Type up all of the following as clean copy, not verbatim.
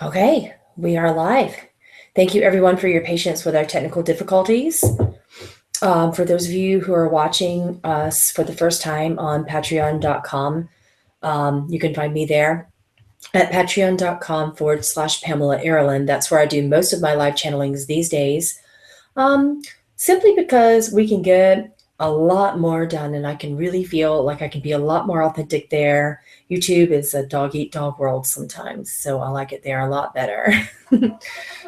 Okay, we are live. Thank you everyone for your patience with our technical difficulties. For those of you who are watching us for the first time on patreon.com, you can find me there at patreon.com/Pamela Aaralyn. That's where I do most of my live channelings these days. Simply because we can get a lot more done and I can really feel like I can be a lot more authentic there. YouTube is a dog eat dog world sometimes, so I like it there a lot better.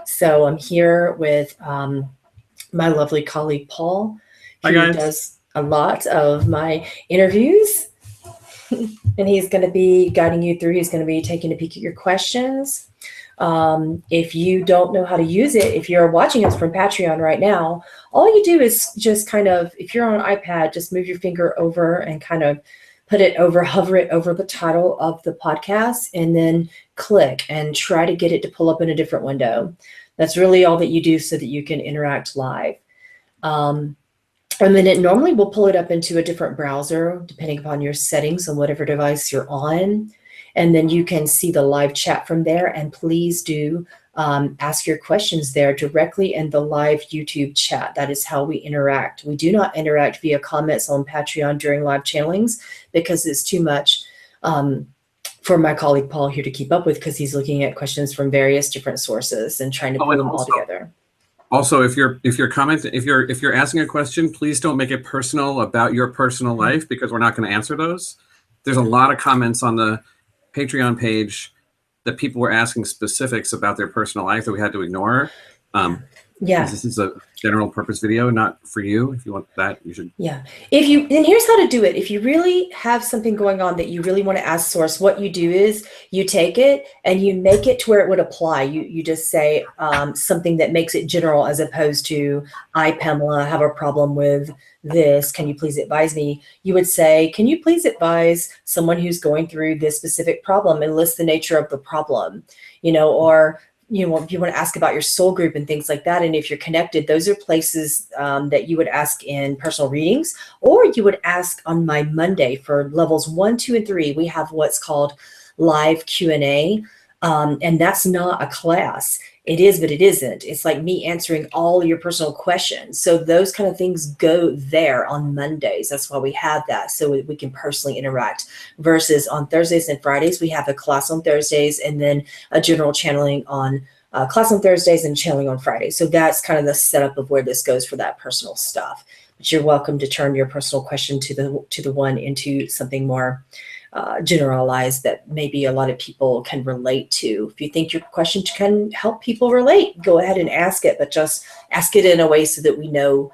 So I'm here with my lovely colleague Paul, Hi who guys. does a lot of my interviews. And he's going to be guiding you through. He's going to be taking a peek at your questions. If you don't know how to use it, if you're watching us from Patreon right now, all you do is just kind of, if you're on an iPad, just move your finger over and kind of hover it over the title of the podcast, and then click and try to get it to pull up in a different window. That's really all that you do so that you can interact live. And then it normally will pull it up into a different browser, depending upon your settings on whatever device you're on. And then you can see the live chat from there. And please do ask your questions there directly in the live YouTube chat. That is how we interact. We do not interact via comments on Patreon during live channelings because it's too much for my colleague Paul here to keep up with, because he's looking at questions from various different sources and trying to pull them all together. Also, if you're asking a question, please don't make it personal about your personal life, because we're not going to answer those. There's a lot of comments on the Patreon page that people were asking specifics about their personal life that we had to ignore. Yeah. This is a general purpose video, not for you. If you want that, you should. Yeah. And here's how to do it. If you really have something going on that you really want to ask source, what you do is you take it and you make it to where it would apply. You just say something that makes it general, as opposed to, I, Pamela, have a problem with this. Can you please advise me? You would say, can you please advise someone who's going through this specific problem, and list the nature of the problem, or if you want to ask about your soul group and things like that. And if you're connected, those are places that you would ask in personal readings, or you would ask on my Monday for levels 1, 2, and 3. We have what's called live Q&A. And that's not a class. It is, but it isn't. It's like me answering all your personal questions. So those kind of things go there on Mondays. That's why we have that, so we can personally interact. Versus on Thursdays and Fridays, we have a class on Thursdays, and then a general channeling on class on Thursdays and channeling on Fridays. So that's kind of the setup of where this goes for that personal stuff. But you're welcome to turn your personal question to the one into something more generalized that maybe a lot of people can relate to. If you think your question can help people relate, go ahead and ask it, but just ask it in a way so that we know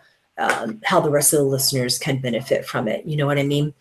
how the rest of the listeners can benefit from it. You know what I mean?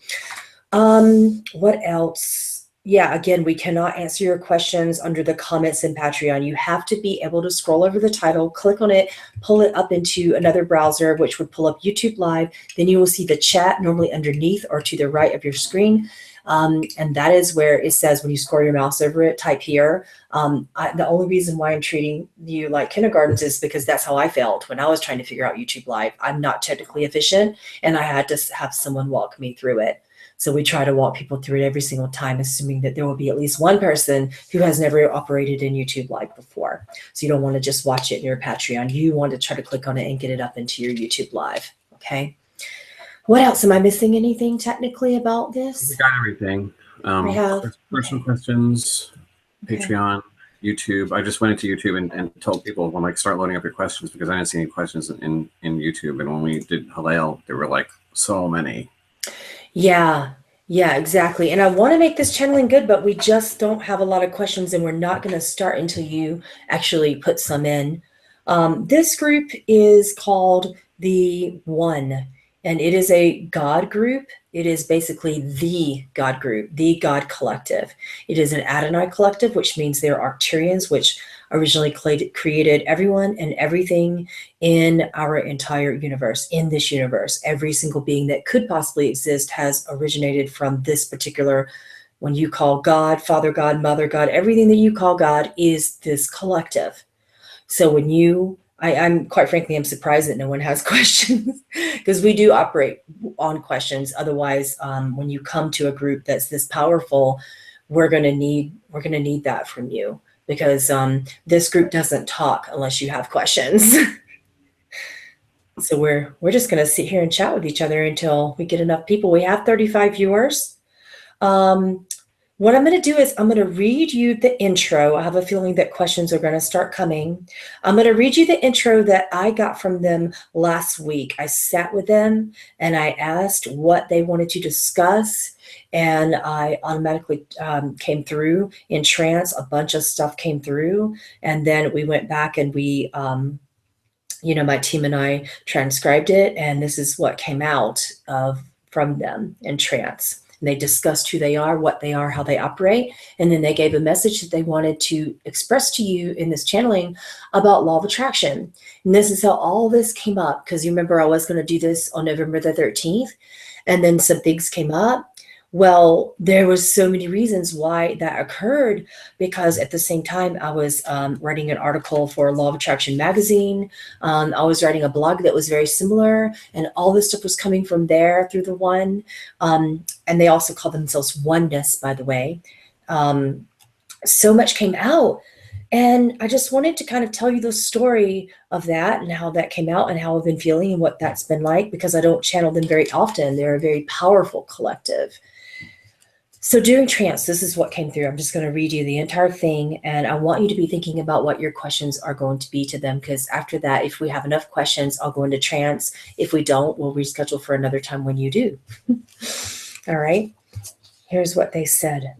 What else? Yeah, again, we cannot answer your questions under the comments in Patreon. You have to be able to scroll over the title, click on it, pull it up into another browser, which would pull up YouTube Live. Then you will see the chat normally underneath or to the right of your screen. And that is where it says, when you scroll your mouse over it, type here. The only reason why I'm treating you like kindergartens is because that's how I felt when I was trying to figure out YouTube Live. I'm not technically efficient, and I had to have someone walk me through it. So we try to walk people through it every single time, assuming that there will be at least one person who has never operated in YouTube Live before. So you don't want to just watch it in your Patreon. You want to try to click on it and get it up into your YouTube Live. Okay. What else? Am I missing anything technically about this? We got everything. I have personal questions, Patreon, YouTube. I just went into YouTube and told people, when start loading up your questions, because I didn't see any questions in YouTube. And when we did Halal, there were like so many. Yeah, exactly. And I want to make this channeling good, but we just don't have a lot of questions, and we're not going to start until you actually put some in. This group is called the One, and it is a God group. It is basically the God group, the God collective. It is an Adonai collective, which means they're Arcturians, which originally created everyone and everything in our entire universe. In this universe, every single being that could possibly exist has originated from this particular, when you call God, Father God, Mother God, everything that you call God is this collective. So when I'm quite frankly, I'm surprised that no one has questions, because we do operate on questions. Otherwise, when you come to a group that's this powerful, we're going to need that from you. because this group doesn't talk unless you have questions. So we're just going to sit here and chat with each other until we get enough people. We have 35 viewers. What I'm going to do is I'm going to read you the intro. I have a feeling that questions are going to start coming. I'm going to read you the intro that I got from them last week. I sat with them and I asked what they wanted to discuss, and I automatically came through in trance. A bunch of stuff came through, and then we went back and we my team and I transcribed it, and this is what came out from them in trance. And they discussed who they are, what they are, how they operate, and then they gave a message that they wanted to express to you in this channeling about law of attraction. And this is how all this came up, because you remember I was going to do this on November the 13th, and then some things came up. Well, there was so many reasons why that occurred, because at the same time I was writing an article for Law of Attraction magazine. I was writing a blog that was very similar, and all this stuff was coming from there through the one. And they also call themselves Oneness, by the way. So much came out. And I just wanted to kind of tell you the story of that and how that came out and how I've been feeling and what that's been like, because I don't channel them very often. They're a very powerful collective. So during trance, this is what came through. I'm just going to read you the entire thing, and I want you to be thinking about what your questions are going to be to them, because after that, if we have enough questions, I'll go into trance. If we don't, we'll reschedule for another time when you do. All right. Here's what they said.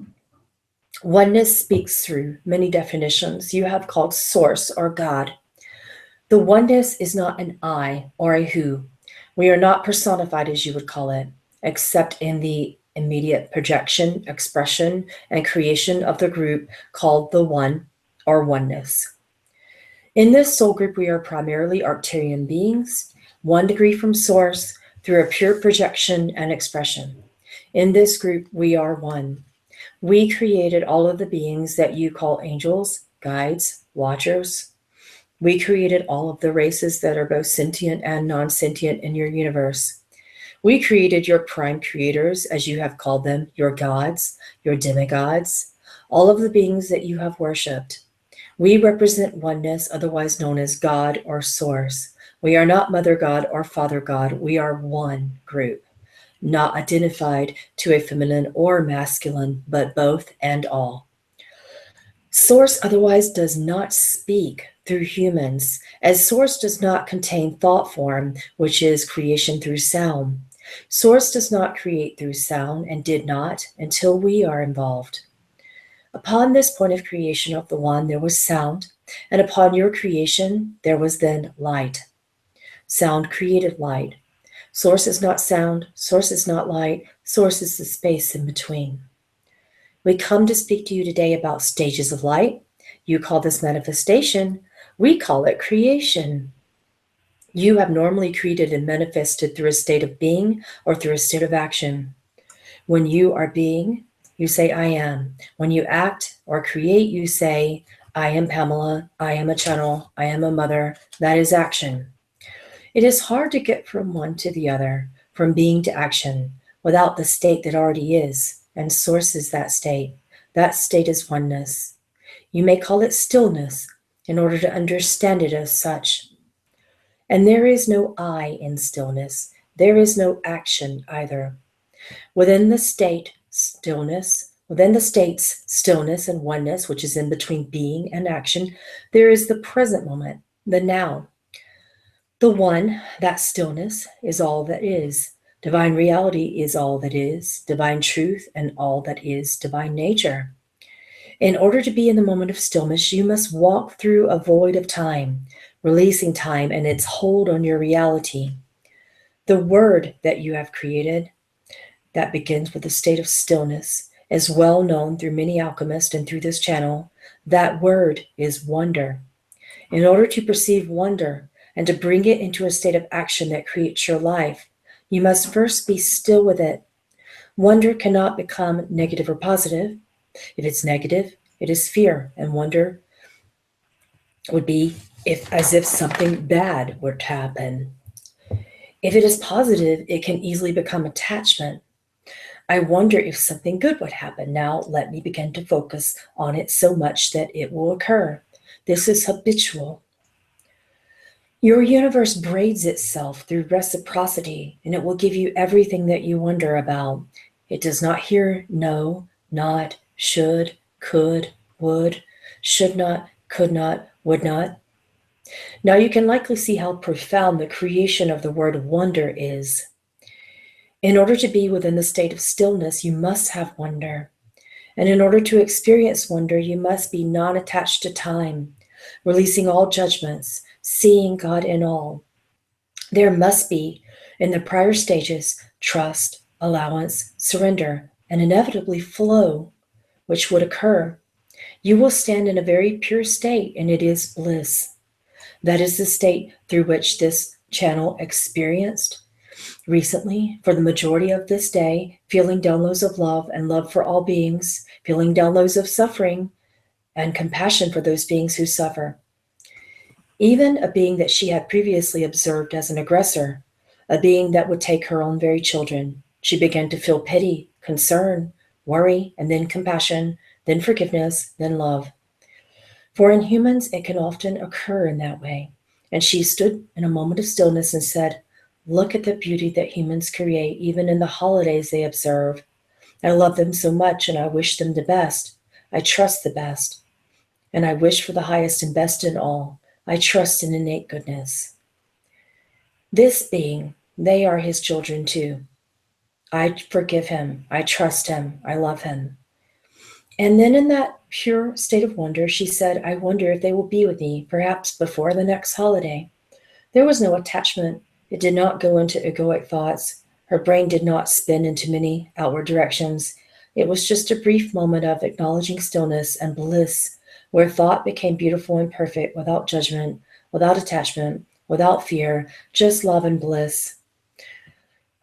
Oneness speaks through many definitions you have called source or God. The oneness is not an I or a who. We are not personified, as you would call it, except in the immediate projection, expression, and creation of the group called the One or Oneness. In this soul group, we are primarily Arcturian beings, 1 degree from source, through a pure projection and expression. In this group, we are one. We created all of the beings that you call angels, guides, watchers. We created all of the races that are both sentient and non-sentient in your universe. We created your prime creators, as you have called them, your gods, your demigods, all of the beings that you have worshipped. We represent oneness, otherwise known as God or Source. We are not Mother God or Father God. We are one group, not identified to a feminine or masculine, but both and all. Source otherwise does not speak through humans, as Source does not contain thought form, which is creation through sound. Source does not create through sound, and did not until we are involved. Upon this point of creation of the One, there was sound, and upon your creation, there was then light. Sound created light. Source is not sound, source is not light, source is the space in between. We come to speak to you today about stages of light. You call this manifestation, we call it creation. You have normally created and manifested through a state of being or through a state of action. When you are being, you say, I am. When you act or create, you say, I am Pamela, I am a channel, I am a mother. That is action. It is hard to get from one to the other, from being to action, without the state that already is, and source is that state. That state is oneness. You may call it stillness in order to understand it as such. And there is no I in stillness. There is no action either. Within the states, stillness and oneness, which is in between being and action, there is the present moment, the now. The one, that stillness, is all that is. Divine reality is all that is. Divine truth and all that is divine nature. In order to be in the moment of stillness, you must walk through a void of time, releasing time and its hold on your reality. The word that you have created, that begins with a state of stillness, is well known through many alchemists and through this channel. That word is wonder. In order to perceive wonder and to bring it into a state of action that creates your life, you must first be still with it. Wonder cannot become negative or positive. If it's negative, it is fear, and wonder would be as if something bad would happen. If it is positive, it can easily become attachment. I wonder if something good would happen. Now let me begin to focus on it so much that it will occur. This is habitual. Your universe braids itself through reciprocity, and it will give you everything that you wonder about. It does not hear no, not, should, could, would, should not, could not, would not. Now you can likely see how profound the creation of the word wonder is. In order to be within the state of stillness, you must have wonder. And in order to experience wonder, you must be non-attached to time, releasing all judgments, seeing God in all. There must be, in the prior stages, trust, allowance, surrender, and inevitably flow, which would occur. You will stand in a very pure state, and it is bliss. That is the state through which this channel experienced recently, for the majority of this day, feeling downloads of love and love for all beings, feeling downloads of suffering and compassion for those beings who suffer. Even a being that she had previously observed as an aggressor, a being that would take her own very children, she began to feel pity, concern, worry, and then compassion, then forgiveness, then love. For in humans, it can often occur in that way. And she stood in a moment of stillness and said, "Look at the beauty that humans create, even in the holidays they observe. I love them so much, and I wish them the best. I trust the best. And I wish for the highest and best in all. I trust in innate goodness." This being, they are his children too. I forgive him. I trust him. I love him. And then in that pure state of wonder, she said, "I wonder if they will be with me, perhaps before the next holiday." There was no attachment. It did not go into egoic thoughts. Her brain did not spin into many outward directions. It was just a brief moment of acknowledging stillness and bliss, where thought became beautiful and perfect, without judgment, without attachment, without fear, just love and bliss.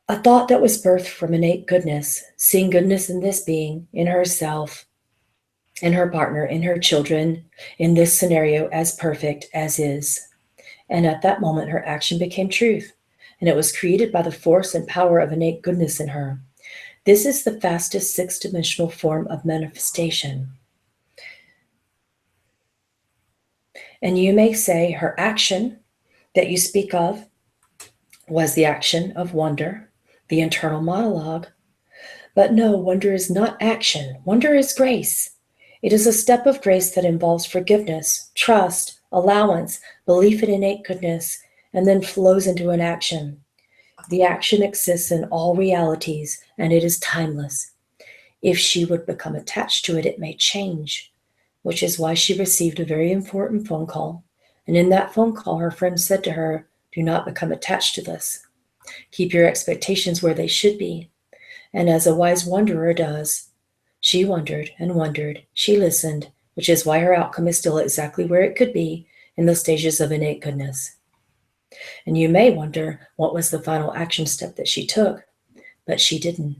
A thought that was birthed from innate goodness, seeing goodness in this being, in herself, in her partner, in her children, in this scenario as perfect as is. And at that moment, her action became truth, and it was created by the force and power of innate goodness in her. This is the fastest six-dimensional form of manifestation. And you may say her action that you speak of was the action of wonder, the internal monologue. But no, wonder is not action. Wonder is grace. It is a step of grace that involves forgiveness, trust, allowance, belief in innate goodness, and then flows into an action. The action exists in all realities, and it is timeless. If she would become attached to it, it may change, which is why she received a very important phone call. And in that phone call, her friend said to her, "Do not become attached to this. Keep your expectations where they should be." And as a wise wanderer does, she wondered and wondered. She listened, which is why her outcome is still exactly where it could be in the stages of innate goodness. And you may wonder what was the final action step that she took, but she didn't.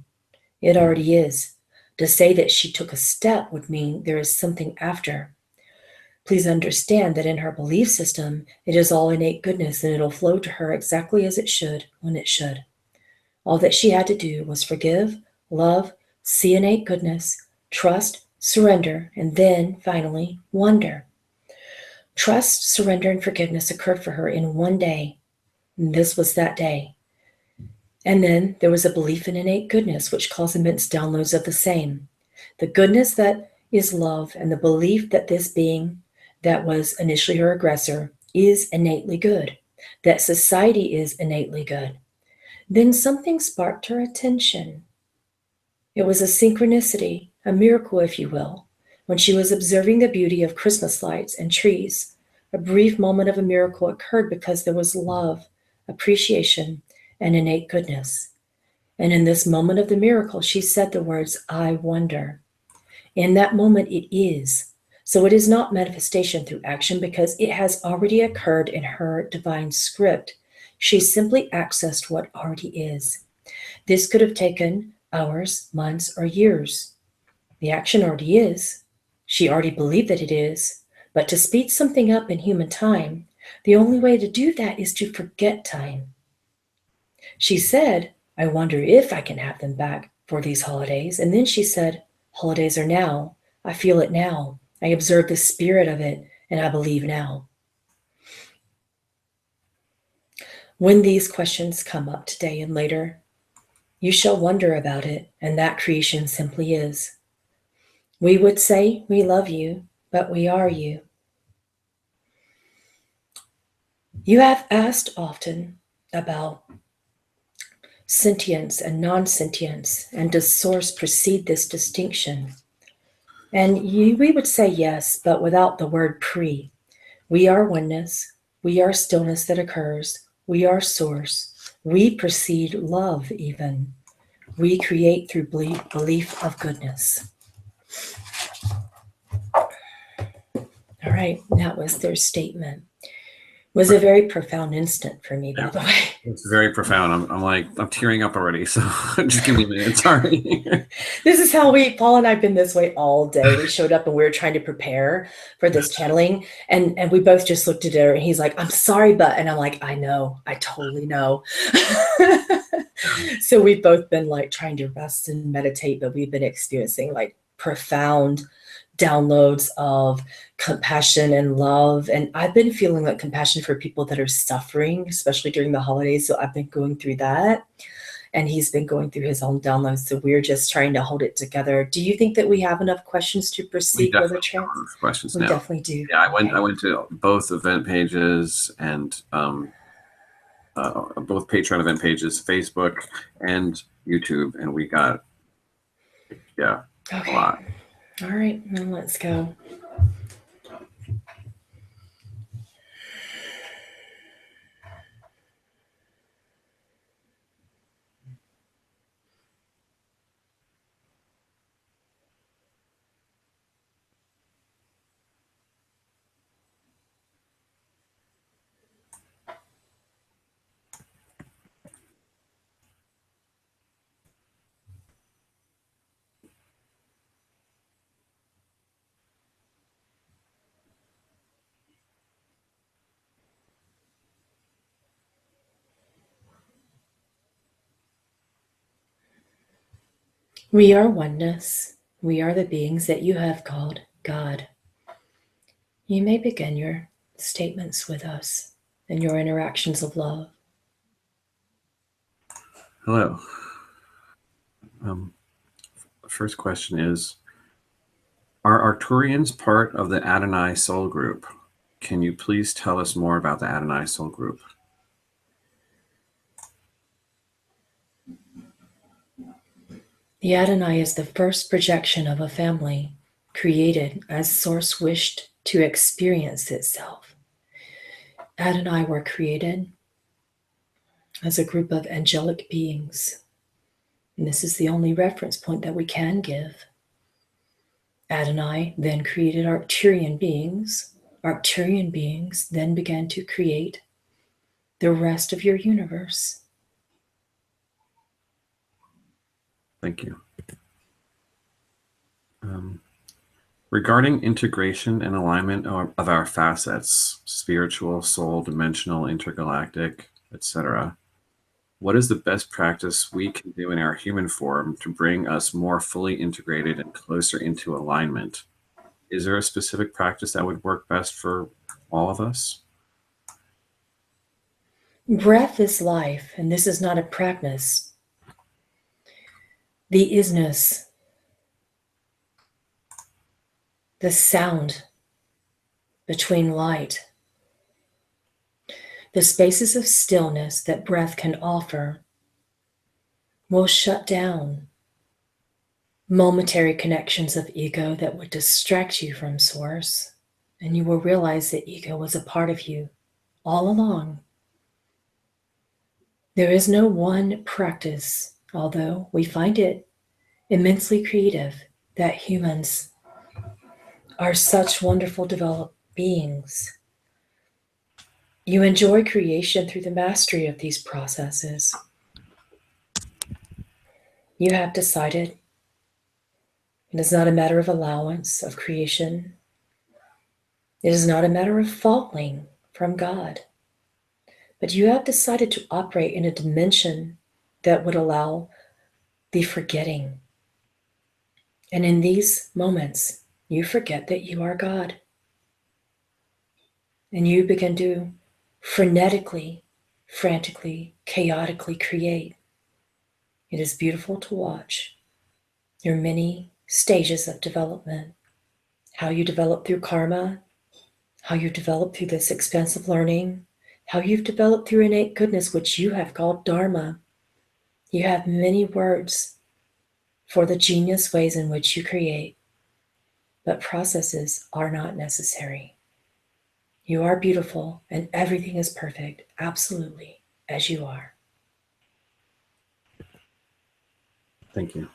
It already is. To say that she took a step would mean there is something after. Please understand that in her belief system, it is all innate goodness, and it'll flow to her exactly as it should, when it should. All that she had to do was forgive, love, see innate goodness, trust, surrender, and then, finally, wonder. Trust, surrender, and forgiveness occurred for her in one day. And this was that day. And then there was a belief in innate goodness, which caused immense downloads of the same. The goodness that is love, and the belief that this being that was initially her aggressor is innately good, that society is innately good. Then something sparked her attention. It was a synchronicity, a miracle, if you will, when she was observing the beauty of Christmas lights and trees. A brief moment of a miracle occurred because there was love, appreciation, and innate goodness. And in this moment of the miracle, she said the words, "I wonder." In that moment, it is. So it is not manifestation through action, because it has already occurred in her divine script. She simply accessed what already is. This could have taken hours, months, or years. The action already is. She already believed that it is. But to speed something up in human time, the only way to do that is to forget time. She said, "I wonder if I can have them back." for these holidays. And then she said, holidays are now. I feel it now. I observe the spirit of it, and I believe now. When these questions come up today and later, you shall wonder about it, and that creation simply is. We would say we love you, but we are you. You have asked often about sentience and non-sentience, and does Source precede this distinction? And we would say yes, but without the word pre. We are oneness. We are stillness that occurs. We are Source. We precede love even. We create through belief of goodness. All right, that was their statement. It was a very profound instant for me, by the way. It's very profound. I'm tearing up already. So just give me a minute. Sorry. This is how Paul and I have been this way all day. We showed up and we were trying to prepare for this channeling, and we both just looked at her, and he's like, I'm sorry, but, and I'm like, I know, I totally know. So we've both been like trying to rest and meditate, but we've been experiencing like profound downloads of compassion and love. And I've been feeling like compassion for people that are suffering, especially during the holidays. So I've been going through that, and he's been going through his own downloads. So we're just trying to hold it together. Do you think that we have enough questions to proceed with the trance? Questions we now. Definitely do. Yeah, I went to both event pages and both Patreon event pages, Facebook and YouTube, and we got a lot. All right, now let's go. We are oneness. We are the beings that you have called God. You may begin your statements with us and your interactions of love. Hello. The first question is, are Arcturians part of the Adonai soul group? Can you please tell us more about the Adonai soul group? The Adonai is the first projection of a family created as Source wished to experience itself. Adonai were created as a group of angelic beings. And this is the only reference point that we can give. Adonai then created Arcturian beings. Arcturian beings then began to create the rest of your universe. Thank you. Regarding integration and alignment of our facets, spiritual, soul, dimensional, intergalactic, etc., what is the best practice we can do in our human form to bring us more fully integrated and closer into alignment? Is there a specific practice that would work best for all of us? Breath is life, and this is not a practice. The isness, the sound between light, the spaces of stillness that breath can offer will shut down momentary connections of ego that would distract you from Source, and you will realize that ego was a part of you all along. There is no one practice, although we find it immensely creative that humans are such wonderful developed beings. You enjoy creation through the mastery of these processes. You have decided it is not a matter of allowance of creation. It is not a matter of falling from God. But you have decided to operate in a dimension that would allow the forgetting. And in these moments, you forget that you are God. And you begin to frenetically, frantically, chaotically create. It is beautiful to watch your many stages of development, how you develop through karma, how you develop through this expansive learning, how you've developed through innate goodness, which you have called Dharma. You have many words for the genius ways in which you create, but processes are not necessary. You are beautiful and everything is perfect, absolutely, as you are. Thank you.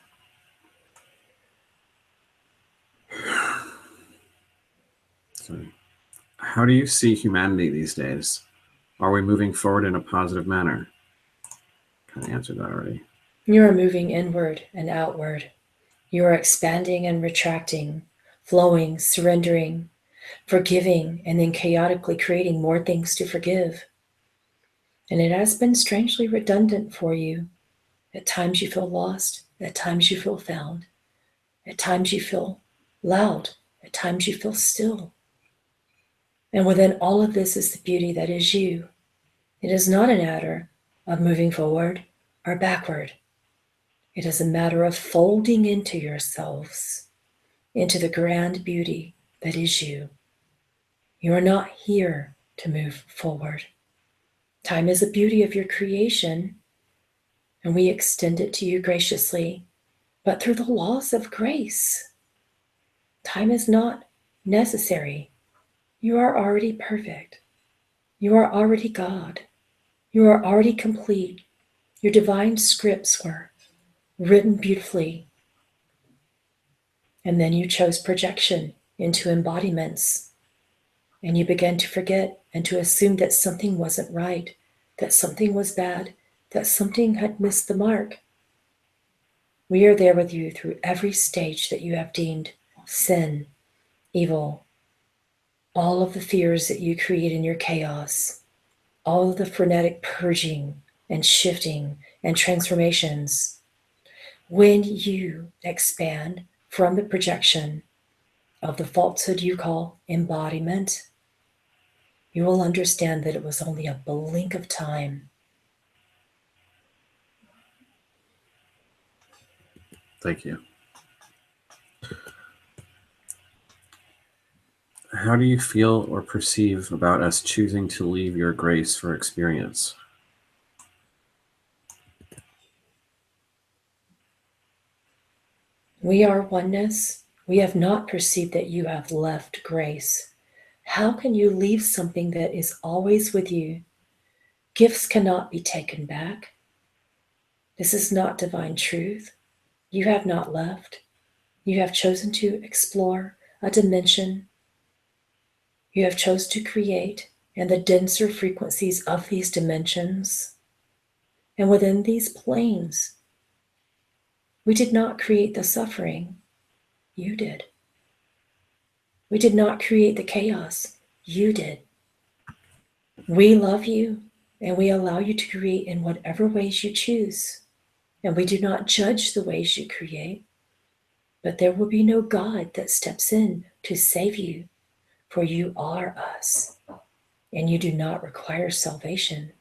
So, how do you see humanity these days? Are we moving forward in a positive manner? Kind of answered that already. You are moving inward and outward. You are expanding and retracting, flowing, surrendering, forgiving, and then chaotically creating more things to forgive. And it has been strangely redundant for you. At times you feel lost. At times you feel found. At times you feel loud. At times you feel still. And within all of this is the beauty that is you. It is not a matter of moving forward or backward. It is a matter of folding into yourselves, into the grand beauty that is you. You are not here to move forward. Time is the beauty of your creation, and we extend it to you graciously, but through the laws of grace. Time is not necessary. You are already perfect. You are already God. You are already complete. Your divine scripts were written beautifully. And then you chose projection into embodiments. And you began to forget and to assume that something wasn't right, that something was bad, that something had missed the mark. We are there with you through every stage that you have deemed sin, evil, all of the fears that you create in your chaos, all of the frenetic purging and shifting and transformations. When you expand from the projection of the falsehood you call embodiment, you will understand that it was only a blink of time. Thank you. How do you feel or perceive about us choosing to leave your grace for experience? We are oneness. We have not perceived that you have left grace. How can you leave something that is always with you? Gifts cannot be taken back. This is not divine truth. You have not left. You have chosen to explore a dimension. You have chosen to create and the denser frequencies of these dimensions. And within these planes, we did not create the suffering. You did. We did not create the chaos. You did. We love you and we allow you to create in whatever ways you choose. And we do not judge the ways you create, but there will be no God that steps in to save you, for you are us and you do not require salvation.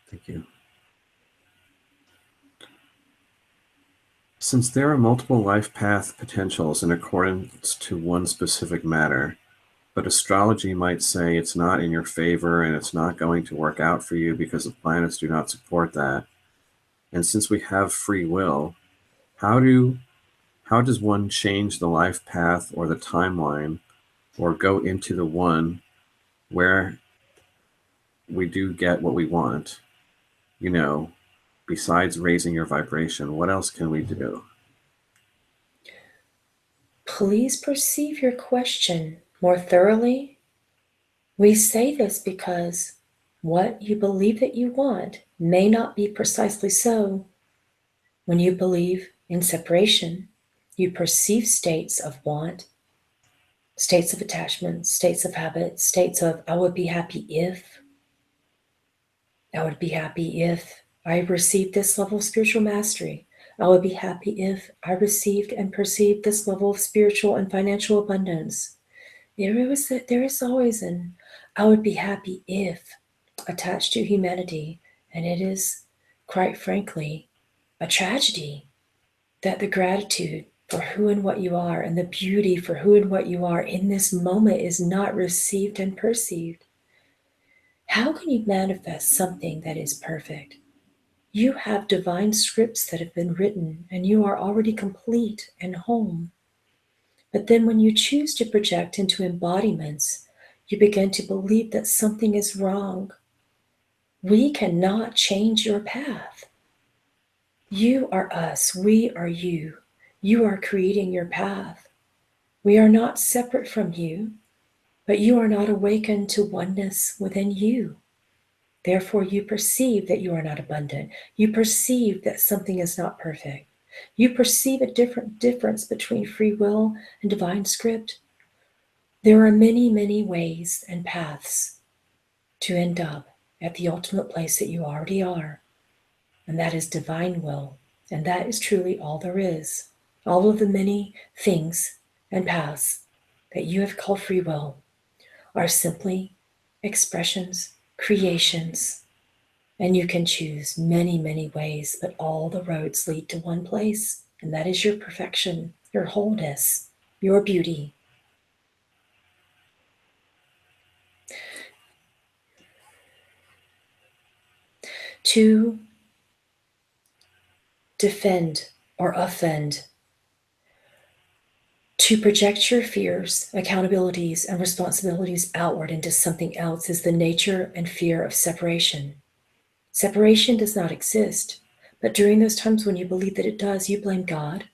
Thank you. Since there are multiple life path potentials in accordance to one specific matter, but astrology might say it's not in your favor and it's not going to work out for you because the planets do not support that. And since we have free will, how does one change the life path or the timeline or go into the one where we do get what we want? You know, besides raising your vibration, what else can we do? Please perceive your question more thoroughly. We say this because what you believe that you want may not be precisely so. When you believe in separation, you perceive states of want, states of attachment, states of habit, states of I would be happy if, I would be happy if, I received this level of spiritual mastery. I would be happy if I received and perceived this level of spiritual and financial abundance. There is always an I would be happy if attached to humanity. And it is, quite frankly, a tragedy that the gratitude for who and what you are and the beauty for who and what you are in this moment is not received and perceived. How can you manifest something that is perfect? You have divine scripts that have been written, and you are already complete and home. But then when you choose to project into embodiments, you begin to believe that something is wrong. We cannot change your path. You are us. We are you. You are creating your path. We are not separate from you, but you are not awakened to oneness within you. Therefore, you perceive that you are not abundant. You perceive that something is not perfect. You perceive a difference between free will and divine script. There are many, many ways and paths to end up at the ultimate place that you already are, and that is divine will, and that is truly all there is. All of the many things and paths that you have called free will are simply expressions, creations, and you can choose many, many ways, but all the roads lead to one place, and that is your perfection, your wholeness, your beauty. To defend or offend, to project your fears, accountabilities, and responsibilities outward into something else is the nature and fear of separation. Separation does not exist, but during those times when you believe that it does, you blame God,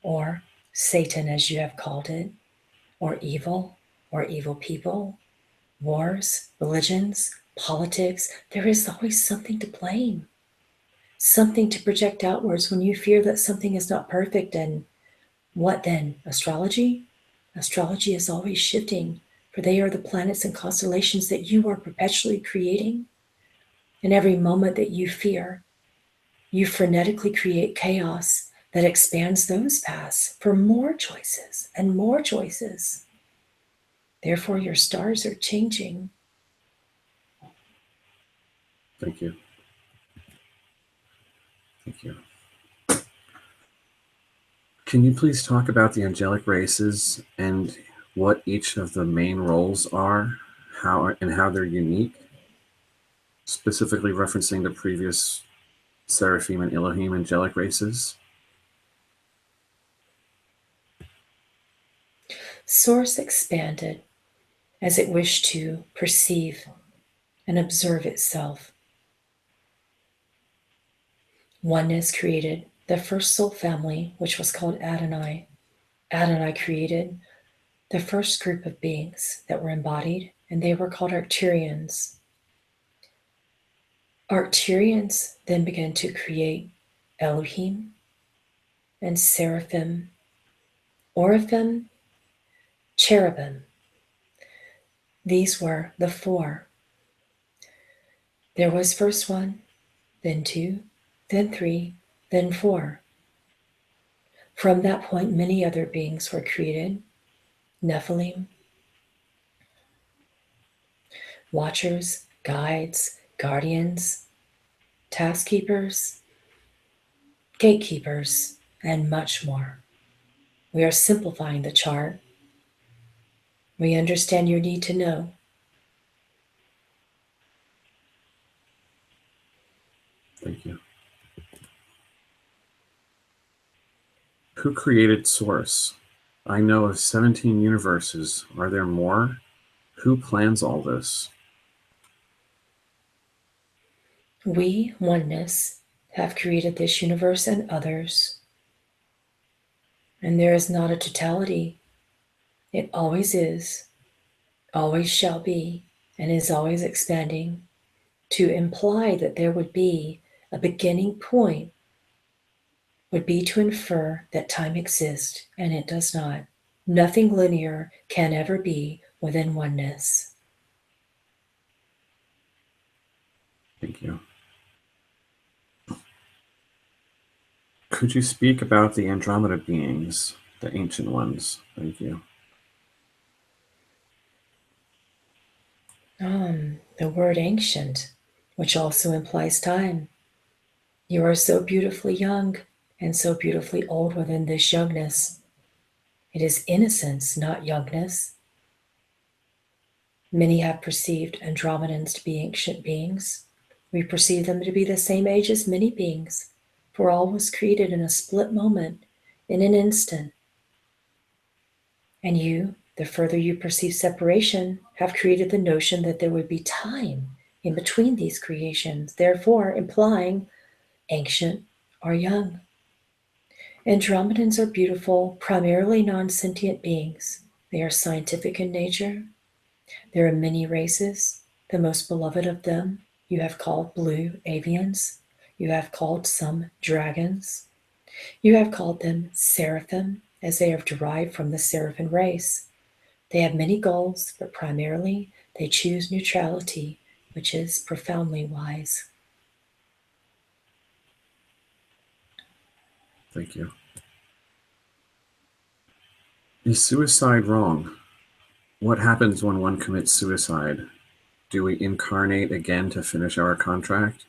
or Satan, as you have called it, or evil people, wars, religions, politics. There is always something to blame, something to project outwards when you fear that something is not perfect. And what then? Astrology? Astrology is always shifting, for they are the planets and constellations that you are perpetually creating. In every moment that you fear, you frenetically create chaos that expands those paths for more choices and more choices. Therefore, your stars are changing. Thank you. Thank you. Can you please talk about the angelic races and what each of the main roles are, how they're unique, specifically referencing the previous Seraphim and Elohim angelic races? Source expanded as it wished to perceive and observe itself. Oneness created the first soul family, which was called Adonai. Adonai created the first group of beings that were embodied, and they were called Arcturians. Arcturians then began to create Elohim and Seraphim, Oraphim, Cherubim. These were the four. There was first one, then two, then three, then four. From that point, many other beings were created: Nephilim, watchers, guides, guardians, task keepers, gatekeepers, and much more. We are simplifying the chart. We understand your need to know. Thank you. Who created Source? I know of 17 universes. Are there more? Who plans all this? We, oneness, have created this universe and others. And there is not a totality. It always is, always shall be, and is always expanding. To imply that there would be a beginning point would be to infer that time exists, and it does not. Nothing linear can ever be within oneness. Thank you. Could you speak about the Andromeda beings, the ancient ones? Thank you. The word ancient, which also implies time. You are so beautifully young and so beautifully old within this youngness. It is innocence, not youngness. Many have perceived Andromedans to be ancient beings. We perceive them to be the same age as many beings, for all was created in a split moment, in an instant. And you, the further you perceive separation, have created the notion that there would be time in between these creations, therefore implying ancient or young. Andromedans are beautiful, primarily non-sentient beings. They are scientific in nature. There are many races. The most beloved of them you have called blue avians. You have called some dragons. You have called them seraphim, as they are derived from the seraphim race. They have many goals, but primarily they choose neutrality, which is profoundly wise. Thank you. Is suicide wrong? What happens when one commits suicide? Do we incarnate again to finish our contract?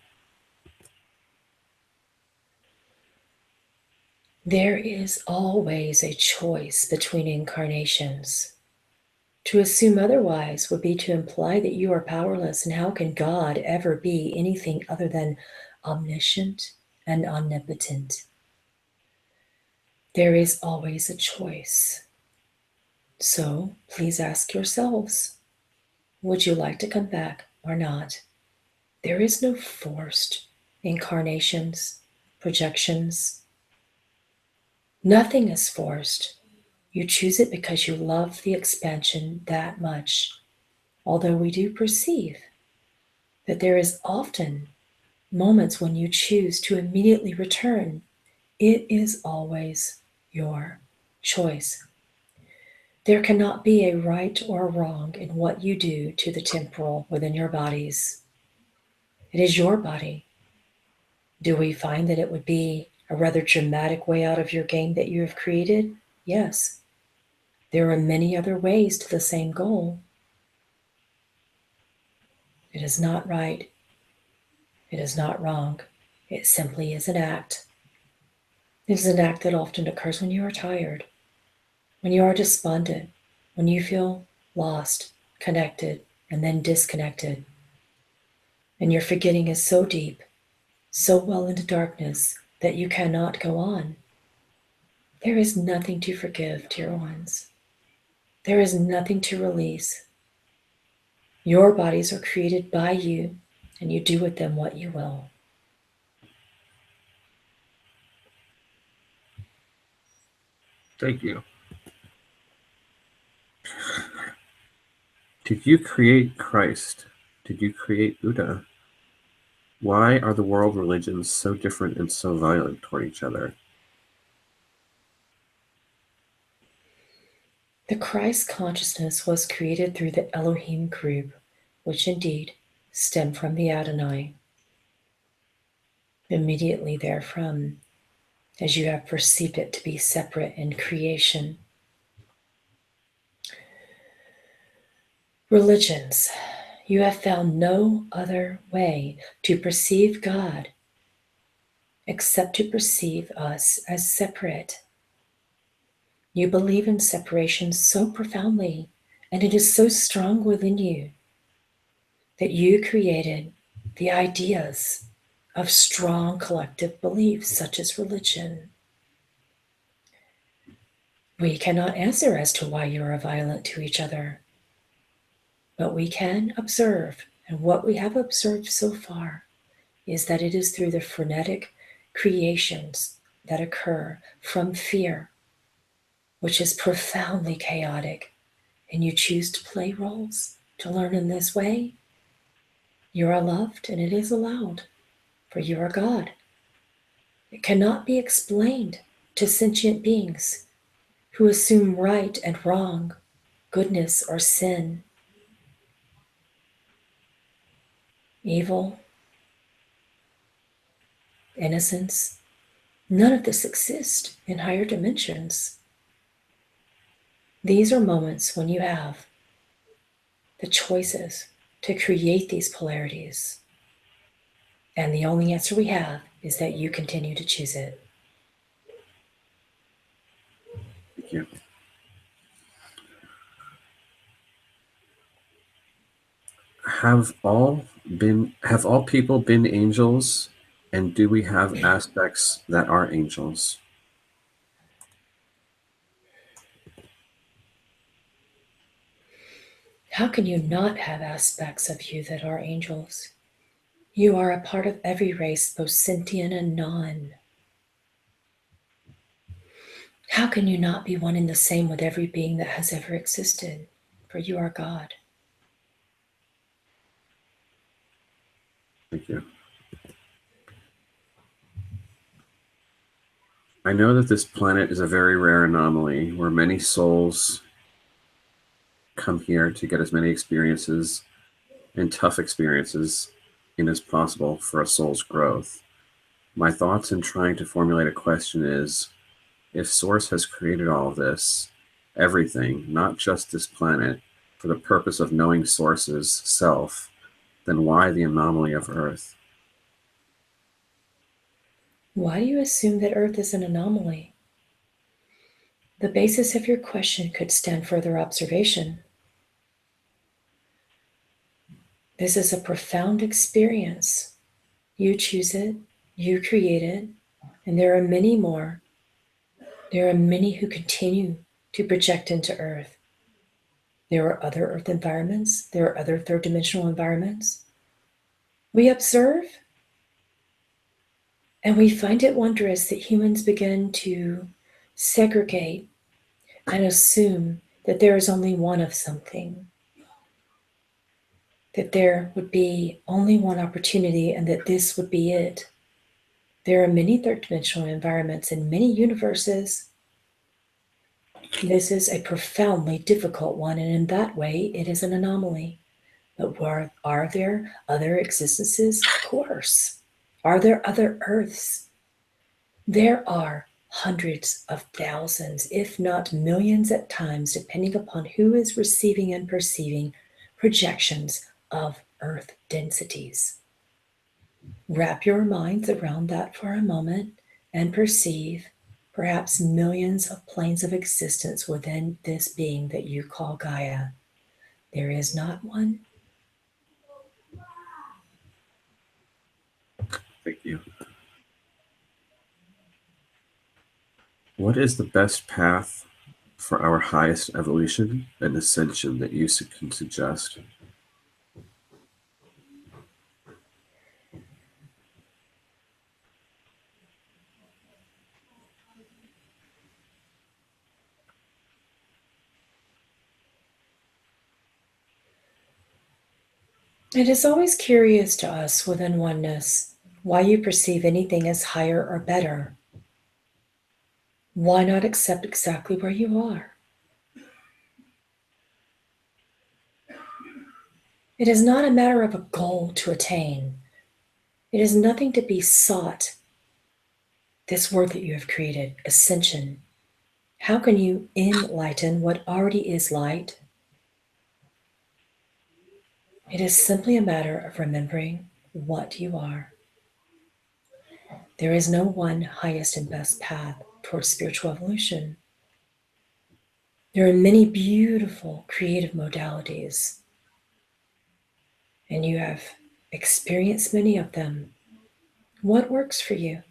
There is always a choice between incarnations. To assume otherwise would be to imply that you are powerless, and how can God ever be anything other than omniscient and omnipotent? There is always a choice. So please ask yourselves, would you like to come back or not? There is no forced incarnations, projections. Nothing is forced. You choose it because you love the expansion that much. Although we do perceive that there is often moments when you choose to immediately return, it is always your choice. There cannot be a right or a wrong in what you do to the temporal within your bodies. It is your body. Do we find that it would be a rather dramatic way out of your game that you have created? Yes. There are many other ways to the same goal. It is not right. It is not wrong. It simply is an act. It is an act that often occurs when you are tired, when you are despondent, when you feel lost, connected, and then disconnected. And your forgetting is so deep, so well into darkness, that you cannot go on. There is nothing to forgive, dear ones. There is nothing to release. Your bodies are created by you, and you do with them what you will. Thank you. Did you create Christ? Did you create Buddha? Why are the world religions so different and so violent toward each other? The Christ consciousness was created through the Elohim group, which indeed stemmed from the Adonai. Immediately therefrom, as you have perceived it to be separate in creation. Religions, you have found no other way to perceive God except to perceive us as separate. You believe in separation so profoundly, and it is so strong within you that you created the ideas of strong collective beliefs such as religion. We cannot answer as to why you are violent to each other, but we can observe, and what we have observed so far is that it is through the frenetic creations that occur from fear, which is profoundly chaotic, and you choose to play roles to learn in this way. You are loved, and it is allowed, for you are God. It cannot be explained to sentient beings who assume right and wrong, goodness or sin, evil, innocence. None of this exists in higher dimensions. These are moments when you have the choices to create these polarities. And the only answer we have is that you continue to choose it. Thank you. Have all people been angels, and do we have aspects that are angels? How can you not have aspects of you that are angels? You are a part of every race, both sentient and non. How can you not be one and the same with every being that has ever existed? For you are God. Thank you. I know that this planet is a very rare anomaly where many souls come here to get as many experiences and tough experiences in as possible for a soul's growth. My thoughts in trying to formulate a question is, if Source has created all of this, everything, not just this planet, for the purpose of knowing Source's self, then why the anomaly of Earth? Why do you assume that Earth is an anomaly? The basis of your question could stand further observation. This is a profound experience. You choose it, you create it, and there are many more. There are many who continue to project into Earth. There are other Earth environments, there are other third dimensional environments. We observe, and we find it wondrous that humans begin to segregate and assume that there is only one of something, that there would be only one opportunity and that this would be it. There are many third dimensional environments in many universes. This is a profoundly difficult one, and in that way, it is an anomaly. But are there other existences? Of course. Are there other Earths? There are hundreds of thousands, if not millions at times, depending upon who is receiving and perceiving projections of Earth densities. Wrap your minds around that for a moment and perceive perhaps millions of planes of existence within this being that you call Gaia. There is not one. Thank you. What is the best path for our highest evolution and ascension that you can suggest? It is always curious to us within oneness why you perceive anything as higher or better. Why not accept exactly where you are? It is not a matter of a goal to attain. It is nothing to be sought. This word that you have created, ascension. How can you enlighten what already is light? It is simply a matter of remembering what you are. There is no one highest and best path towards spiritual evolution. There are many beautiful creative modalities, and you have experienced many of them. What works for you?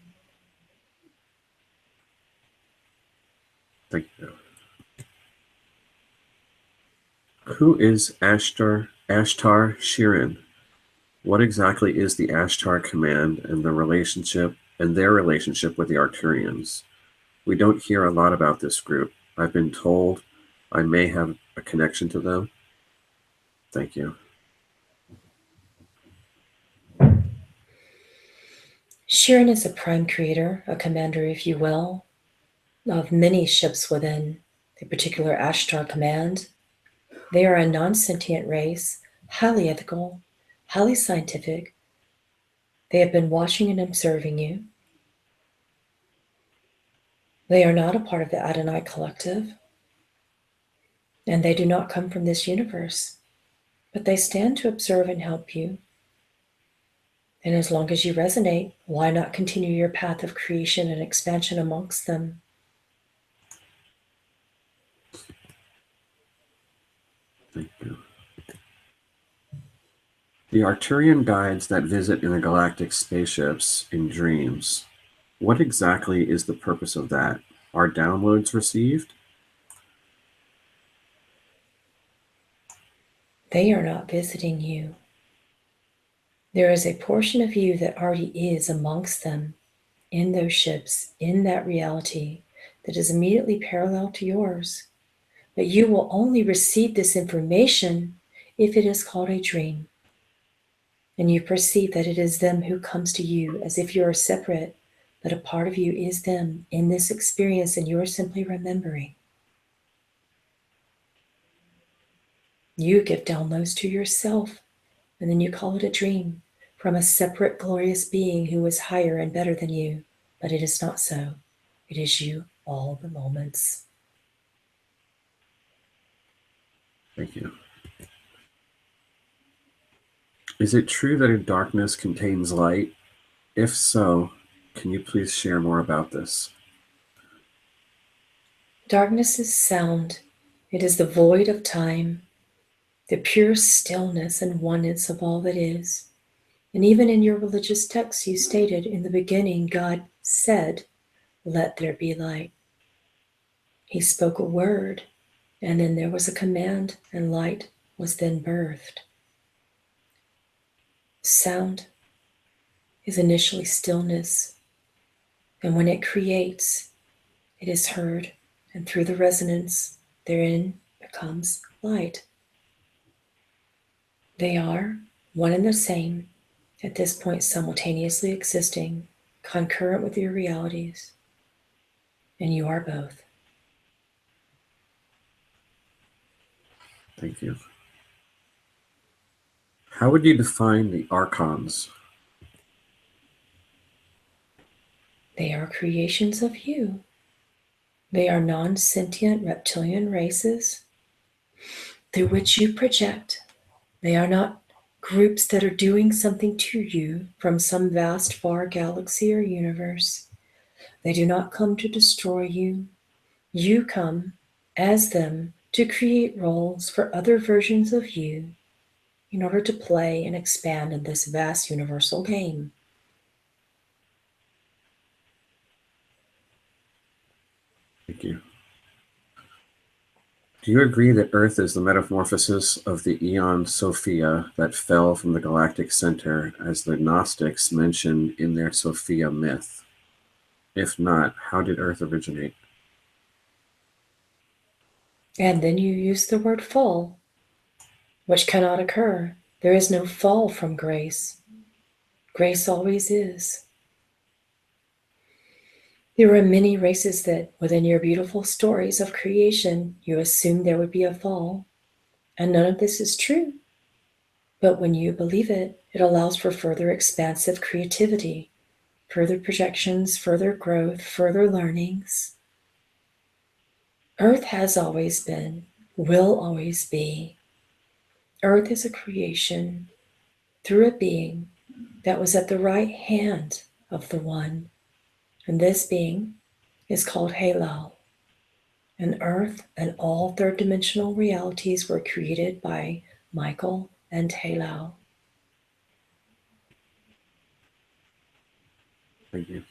Thank you. Who is Ashtar Shirin? What exactly is the Ashtar command and their relationship with the Arcturians? We don't hear a lot about this group. I've been told I may have a connection to them. Thank you. Sharon is a prime creator, a commander, if you will, of many ships within the particular Ashtar command. They are a non-sentient race, highly ethical, highly scientific. They have been watching and observing you. They are not a part of the Adonai collective, and they do not come from this universe, but they stand to observe and help you. And as long as you resonate, why not continue your path of creation and expansion amongst them? Thank you. The Arcturian guides that visit intergalactic spaceships in dreams, what exactly is the purpose of that? Are downloads received? They are not visiting you. There is a portion of you that already is amongst them, in those ships, in that reality that is immediately parallel to yours. But you will only receive this information if it is called a dream. And you perceive that it is them who comes to you as if you are separate, but a part of you is them in this experience, and you are simply remembering. You give downloads to yourself, and then you call it a dream from a separate glorious being who is higher and better than you. But it is not so. It is you all the moments. Thank you. Is it true that darkness contains light? If so, can you please share more about this? Darkness is sound. It is the void of time, the pure stillness and oneness of all that is. And even in your religious texts, you stated, in the beginning, God said, "Let there be light." He spoke a word, and then there was a command, and light was then birthed. Sound is initially stillness, and when it creates, it is heard, and through the resonance therein becomes light. They are one and the same, at this point simultaneously existing, concurrent with your realities, and you are both. Thank you. How would you define the archons? They are creations of you. They are non-sentient reptilian races through which you project. They are not groups that are doing something to you from some vast far galaxy or universe. They do not come to destroy you. You come as them to create roles for other versions of you in order to play and expand in this vast universal game. Thank you. Do you agree that Earth is the metamorphosis of the Aeon Sophia that fell from the galactic center, as the Gnostics mention in their Sophia myth? If not, how did Earth originate? And then you use the word fall, which cannot occur. There is no fall from grace. Grace always is. There are many races that, within your beautiful stories of creation, you assume there would be a fall, and none of this is true. But when you believe it, it allows for further expansive creativity, further projections, further growth, further learnings. Earth has always been, will always be. Earth is a creation through a being that was at the right hand of the One, and this being is called Halal. And Earth and all third dimensional realities were created by Michael and Halal. Thank you.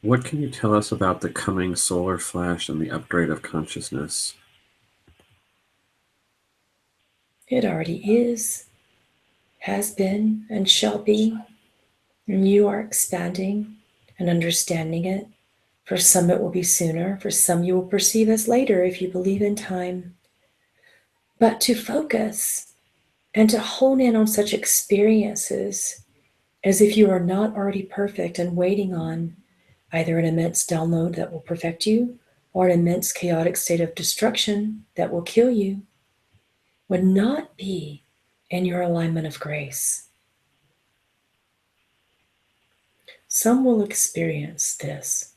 What can you tell us about the coming solar flash and the upgrade of consciousness? It already is, has been, and shall be. And you are expanding and understanding it. For some, it will be sooner. For some, you will perceive as later if you believe in time. But to focus and to hone in on such experiences as if you are not already perfect and waiting on either an immense download that will perfect you or an immense chaotic state of destruction that will kill you would not be in your alignment of grace. Some will experience this.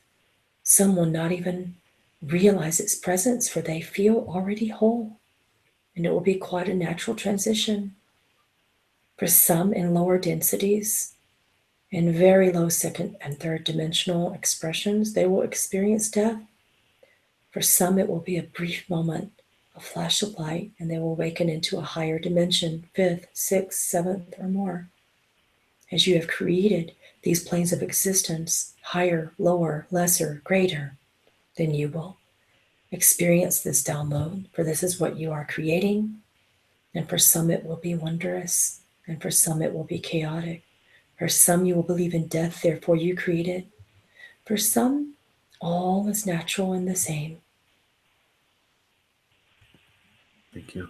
Some will not even realize its presence, for they feel already whole. And it will be quite a natural transition. For some in lower densities, in very low second and third dimensional expressions, they will experience death. For some, it will be a brief moment, a flash of light, and they will awaken into a higher dimension, fifth, sixth, seventh, or more. As you have created these planes of existence, higher, lower, lesser, greater, then you will experience this download, for this is what you are creating. And for some, it will be wondrous, and for some, it will be chaotic. For some, you will believe in death, therefore you create it. For some, all is natural and the same. Thank you.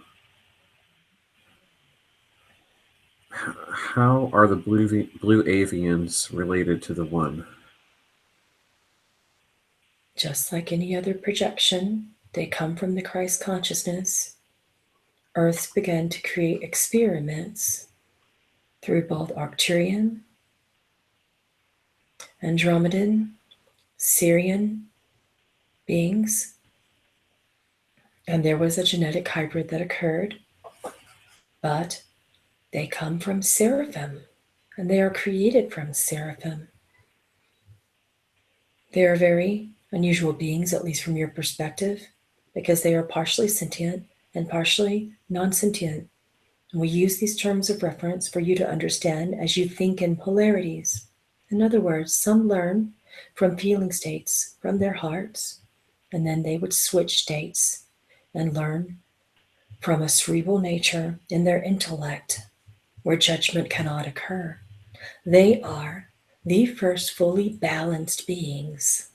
How are the blue avians related to the One? Just like any other projection, they come from the Christ consciousness. Earths began to create experiments through both Arcturian, Andromedan, Syrian beings. And there was a genetic hybrid that occurred, but they come from seraphim, and they are created from seraphim. They are very unusual beings, at least from your perspective, because they are partially sentient and partially non-sentient. And we use these terms of reference for you to understand as you think in polarities. In other words, some learn from feeling states from their hearts, and then they would switch states and learn from a cerebral nature in their intellect, where judgment cannot occur. They are the first fully balanced beings.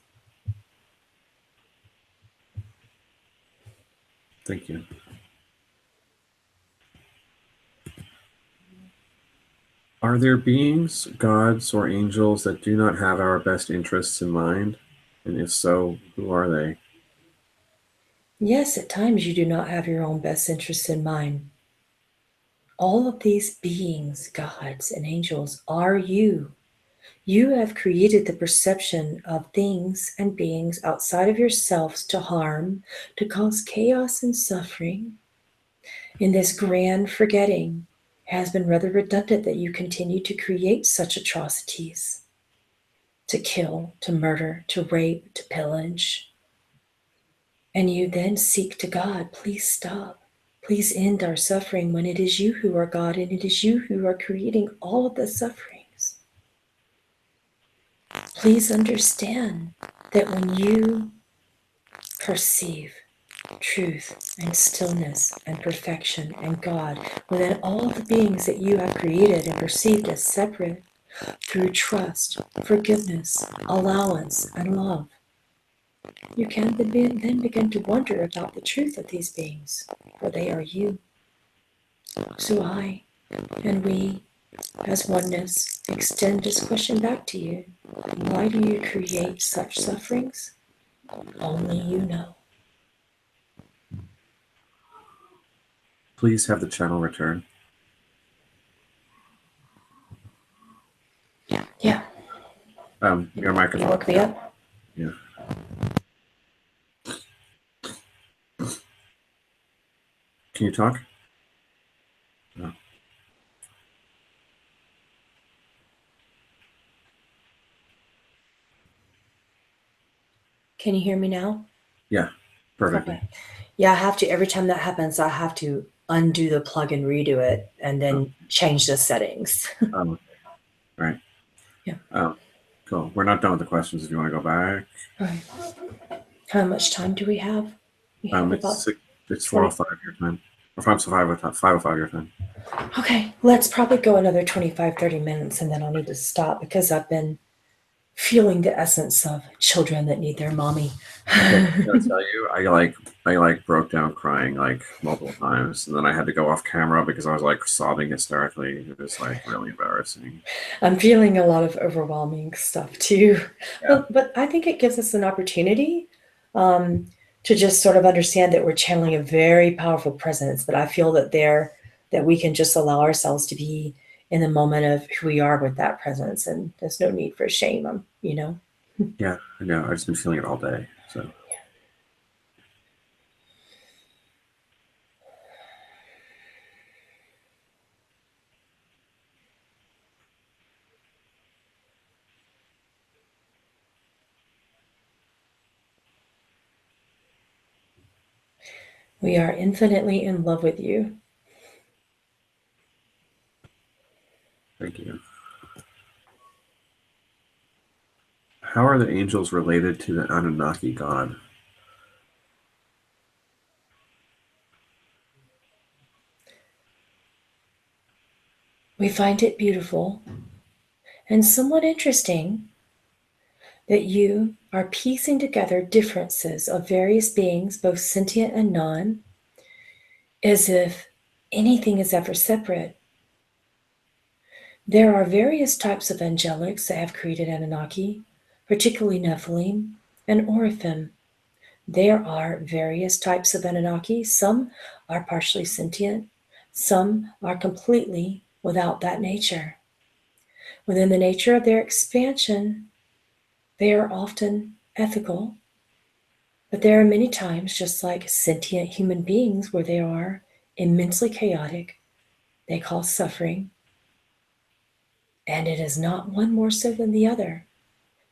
Thank you. Are there beings, gods, or angels that do not have our best interests in mind? And if so, who are they? Yes, at times you do not have your own best interests in mind. All of these beings, gods and angels, are you. You have created the perception of things and beings outside of yourselves to harm, to cause chaos and suffering. In this grand forgetting, it has been rather redundant that you continue to create such atrocities, to kill, to murder, to rape, to pillage. And you then seek to God, please stop. Please end our suffering, when it is you who are God and it is you who are creating all of the sufferings. Please understand that when you perceive truth and stillness and perfection and God within all of the beings that you have created and perceived as separate, through trust, forgiveness, allowance, and love, you can then begin to wonder about the truth of these beings, for they are you. So I and we, as oneness, extend this question back to you. Why do you create such sufferings? Only you know. Please have the channel return. Yeah. Your microphone. Woke me up. Yeah. Can you talk? No. Can you hear me now? Yeah. Perfectly. Okay. Yeah, I have to, every time that happens, I have to undo the plug and redo it and then change the settings. All right. Yeah. Cool. We're not done with the questions if you want to go back. All right. How much time do we have? We have about It's 4:05 your time. Or 5:05 your time. Okay, let's probably go another 25, 30 minutes and then I'll need to stop because I've been feeling the essence of children that need their mommy. I'm gonna tell you, I broke down crying like multiple times, and then I had to go off camera because I was like sobbing hysterically. It was like really embarrassing. I'm feeling a lot of overwhelming stuff too. Yeah. But I think it gives us an opportunity to just sort of understand that we're channeling a very powerful presence, that I feel that we can just allow ourselves to be in the moment of who we are with that presence. And there's no need for shame, you know? Yeah, I know. I've just been feeling it all day. So. We are infinitely in love with you. Thank you. How are the angels related to the Anunnaki god? We find it beautiful and somewhat interesting that you are piecing together differences of various beings, both sentient and non, as if anything is ever separate. There are various types of angelics that have created Anunnaki, particularly Nephilim and Oraphim. There are various types of Anunnaki. Some are partially sentient, some are completely without that nature. Within the nature of their expansion, they are often ethical, but there are many times, just like sentient human beings, where they are immensely chaotic. They cause suffering, and it is not one more so than the other.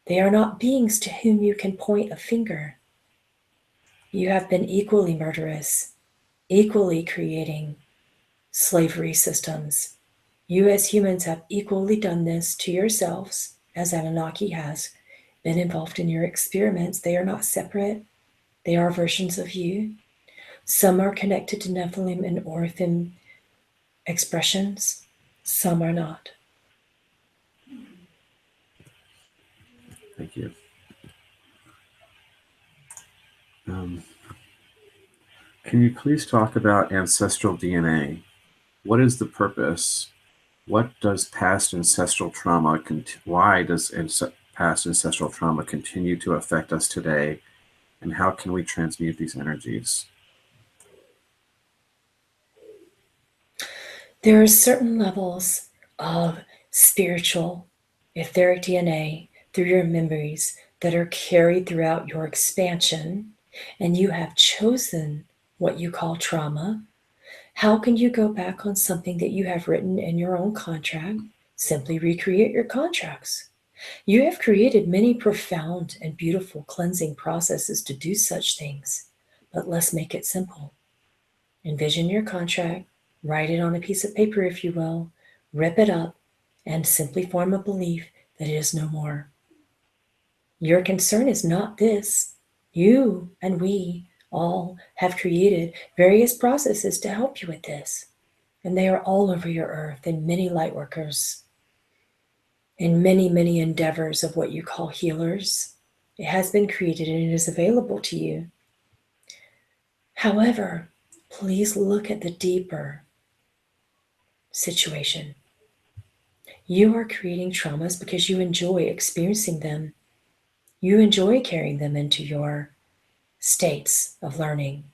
They are not beings to whom you can point a finger. You have been equally murderous, equally creating slavery systems. You as humans have equally done this to yourselves, as Anunnaki has been involved in your experiments. They are not separate. They are versions of you. Some are connected to Nephilim and Oraphim expressions. Some are not. Thank you. Can you please talk about ancestral DNA? What is the purpose? What does past ancestral trauma, why does past ancestral trauma continue to affect us today? And how can we transmute these energies? There are certain levels of spiritual, etheric DNA through your memories that are carried throughout your expansion, and you have chosen what you call trauma. How can you go back on something that you have written in your own contract? Simply recreate your contracts. You have created many profound and beautiful cleansing processes to do such things, but let's make it simple. Envision your contract, write it on a piece of paper, if you will, rip it up, and simply form a belief that it is no more. Your concern is not this. You and we all have created various processes to help you with this, and they are all over your earth in many light workers, in many, many endeavors of what you call healers. It has been created and it is available to you. However, please look at the deeper situation. You are creating traumas because you enjoy experiencing them. You enjoy carrying them into your states of learning,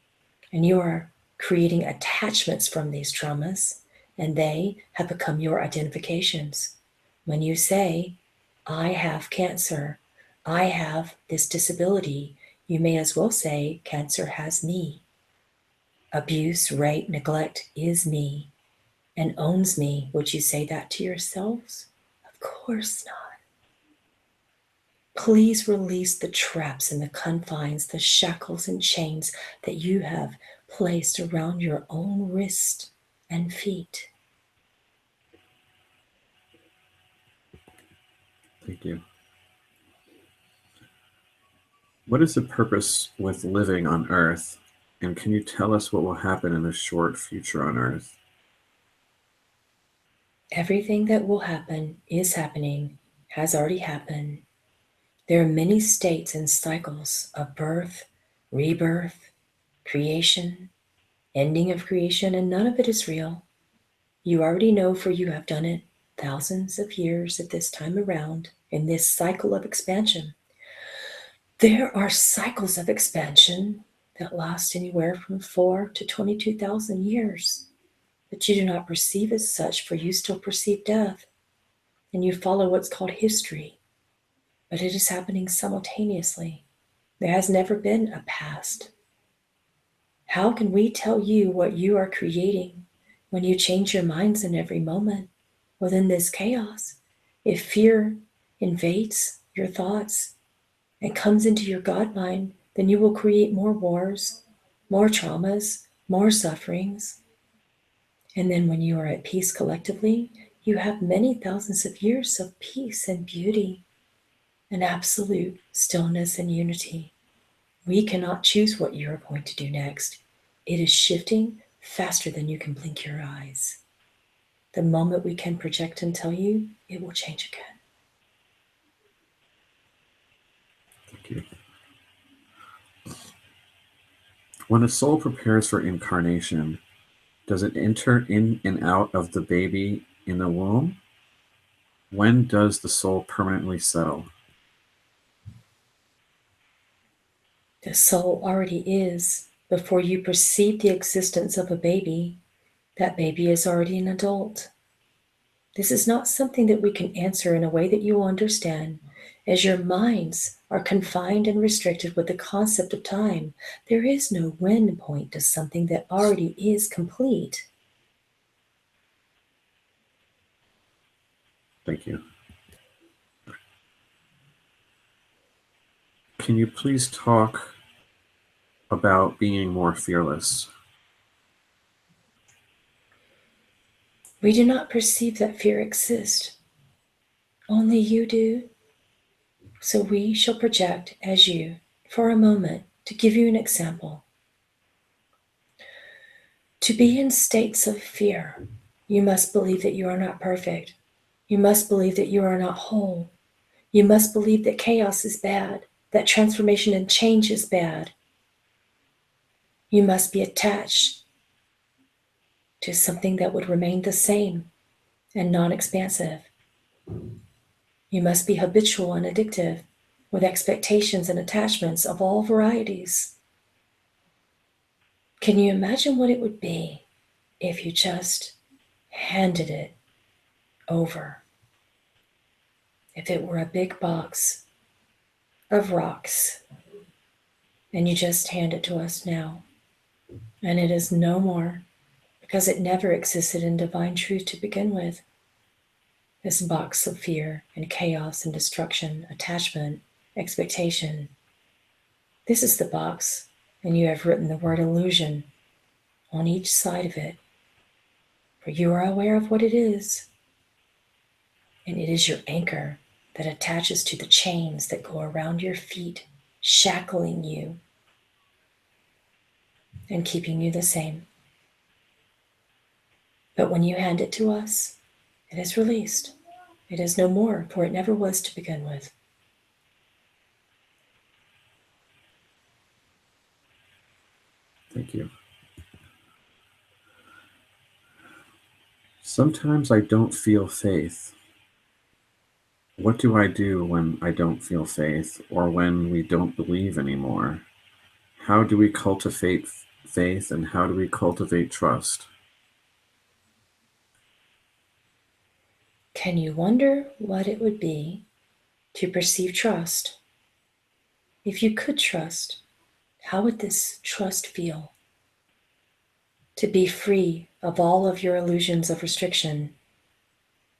and you are creating attachments from these traumas, and they have become your identifications. When you say, I have cancer, I have this disability, you may as well say, cancer has me. Abuse, rape, neglect is me and owns me. Would you say that to yourselves? Of course not. Please release the traps and the confines, the shackles and chains that you have placed around your own wrist and feet. Thank you. What is the purpose with living on Earth? And can you tell us what will happen in the short future on Earth? Everything that will happen is happening, has already happened. There are many states and cycles of birth, rebirth, creation, ending of creation, and none of it is real. You already know, for you have done it thousands of years at this time around in this cycle of expansion. There are cycles of expansion that last anywhere from 4 to 22,000 years. but you do not perceive as such, for you still perceive death, and you follow what's called history, but it is happening simultaneously. There has never been a past. How can we tell you what you are creating when you change your minds in every moment within this chaos? If fear invades your thoughts and comes into your God mind, then you will create more wars, more traumas, more sufferings. And then when you are at peace collectively, you have many thousands of years of peace and beauty and absolute stillness and unity. We cannot choose what you are going to do next. It is shifting faster than you can blink your eyes. The moment we can project and tell you, it will change again. Thank you. When a soul prepares for incarnation, does it enter in and out of the baby in the womb? When does the soul permanently settle? The soul already is. Before you perceive the existence of a baby, that baby is already an adult. This is not something that we can answer in a way that you will understand, as your minds are confined and restricted with the concept of time. There is no when point to something that already is complete. Thank you. Can you please talk about being more fearless? We do not perceive that fear exists. Only you do. So we shall project as you for a moment to give you an example. To be in states of fear, you must believe that you are not perfect. You must believe that you are not whole. You must believe that chaos is bad, that transformation and change is bad. You must be attached to something that would remain the same and non-expansive. You must be habitual and addictive, with expectations and attachments of all varieties. Can you imagine what it would be if you just handed it over? If it were a big box of rocks and you just hand it to us now, and it is no more, because it never existed in divine truth to begin with. This box of fear and chaos and destruction, attachment, expectation. This is the box, and you have written the word illusion on each side of it, for you are aware of what it is, and it is your anchor that attaches to the chains that go around your feet, shackling you and keeping you the same. But when you hand it to us, it is released. It is no more, for it never was to begin with. Thank you. Sometimes I don't feel faith. What do I do when I don't feel faith, or when we don't believe anymore? How do we cultivate faith, and how do we cultivate trust? Can you wonder what it would be to perceive trust? If you could trust, how would this trust feel? To be free of all of your illusions of restriction,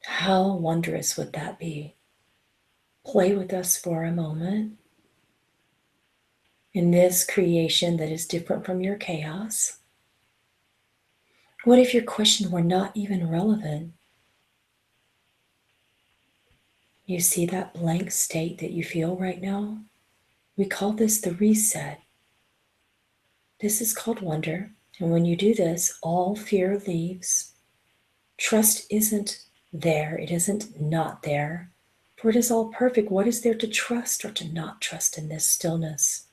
how wondrous would that be? Play with us for a moment in this creation that is different from your chaos. What if your question were not even relevant? You see that blank state that you feel right now? We call this the reset. This is called wonder. And when you do this, all fear leaves. Trust isn't there. It isn't not there. For it is all perfect. What is there to trust or to not trust in this stillness?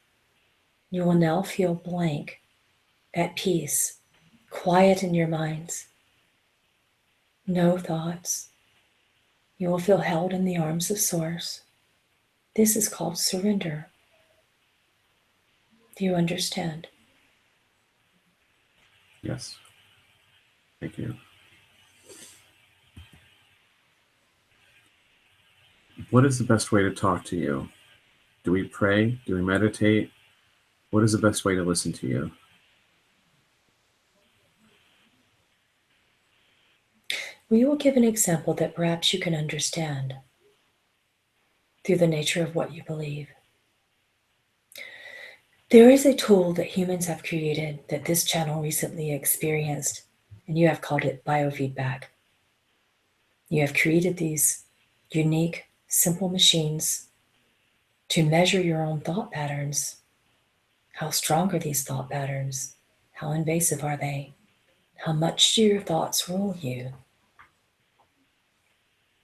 You will now feel blank, at peace, quiet in your minds. No thoughts. You will feel held in the arms of Source. This is called surrender. Do you understand? Yes. Thank you. What is the best way to talk to you? Do we pray? Do we meditate? What is the best way to listen to you? We will give an example that perhaps you can understand through the nature of what you believe. There is a tool that humans have created that this channel recently experienced, and you have called it biofeedback. You have created these unique, simple machines to measure your own thought patterns. How strong are these thought patterns? How invasive are they? How much do your thoughts rule you?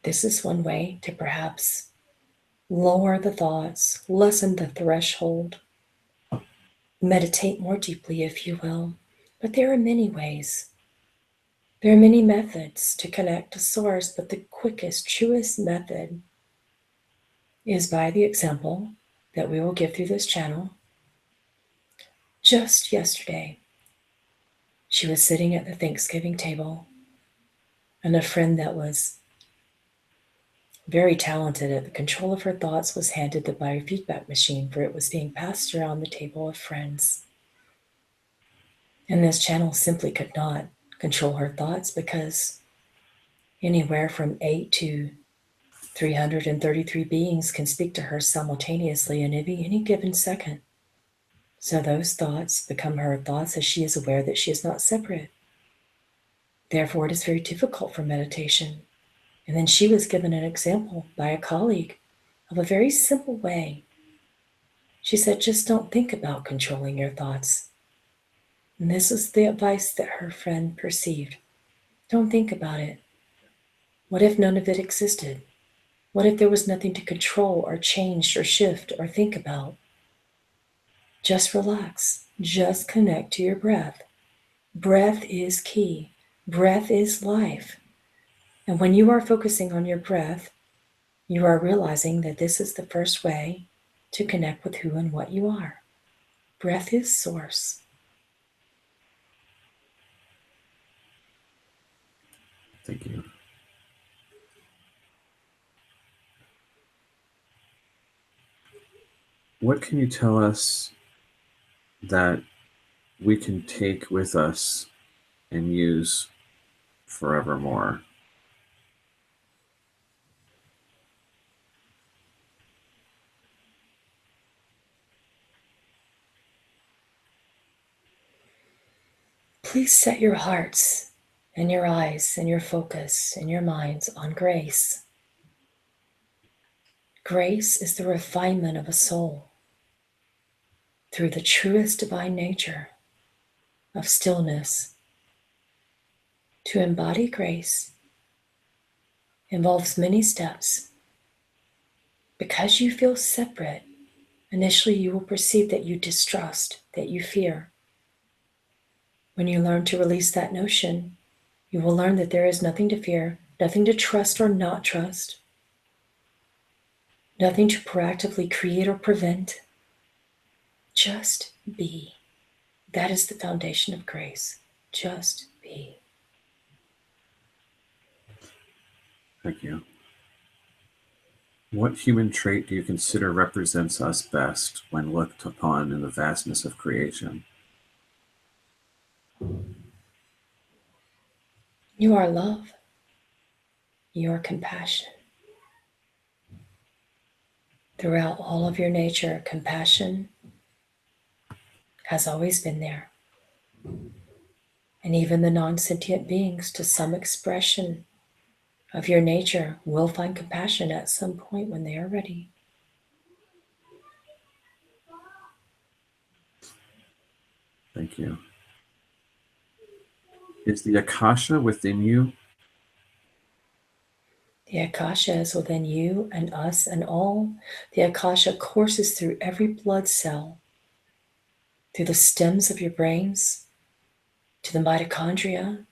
This is one way to perhaps lower the thoughts, lessen the threshold, meditate more deeply, if you will. But there are many ways. There are many methods to connect to Source, but the quickest, truest method is by the example that we will give through this channel. Just yesterday, she was sitting at the Thanksgiving table, and a friend that was very talented at the control of her thoughts was handed the biofeedback machine, for it was being passed around the table of friends. And this channel simply could not control her thoughts because anywhere from 8 to 333 beings can speak to her simultaneously in any given second. So those thoughts become her thoughts as she is aware that she is not separate. Therefore, it is very difficult for meditation. And then she was given an example by a colleague of a very simple way. She said, just don't think about controlling your thoughts. And this is the advice that her friend perceived. Don't think about it. What if none of it existed? What if there was nothing to control or change or shift or think about? Just relax. Just connect to your breath. Breath is key. Breath is life. And when you are focusing on your breath, you are realizing that this is the first way to connect with who and what you are. Breath is Source. Thank you. What can you tell us that we can take with us and use forevermore? Please set your hearts and your eyes and your focus and your minds on grace. Grace is the refinement of a soul through the truest divine nature of stillness. To embody grace involves many steps. Because you feel separate, initially you will perceive that you distrust, that you fear. When you learn to release that notion, you will learn that there is nothing to fear, nothing to trust or not trust, nothing to proactively create or prevent. Just be. That is the foundation of grace. Just be. Thank you. What human trait do you consider represents us best when looked upon in the vastness of creation? You are love. You are compassion. Throughout all of your nature, compassion has always been there. And even the non-sentient beings, to some expression of your nature, will find compassion at some point when they are ready. Thank you. Is the Akasha within you? The Akasha is within you and us and all. The Akasha courses through every blood cell, through the stems of your brains, to the mitochondria,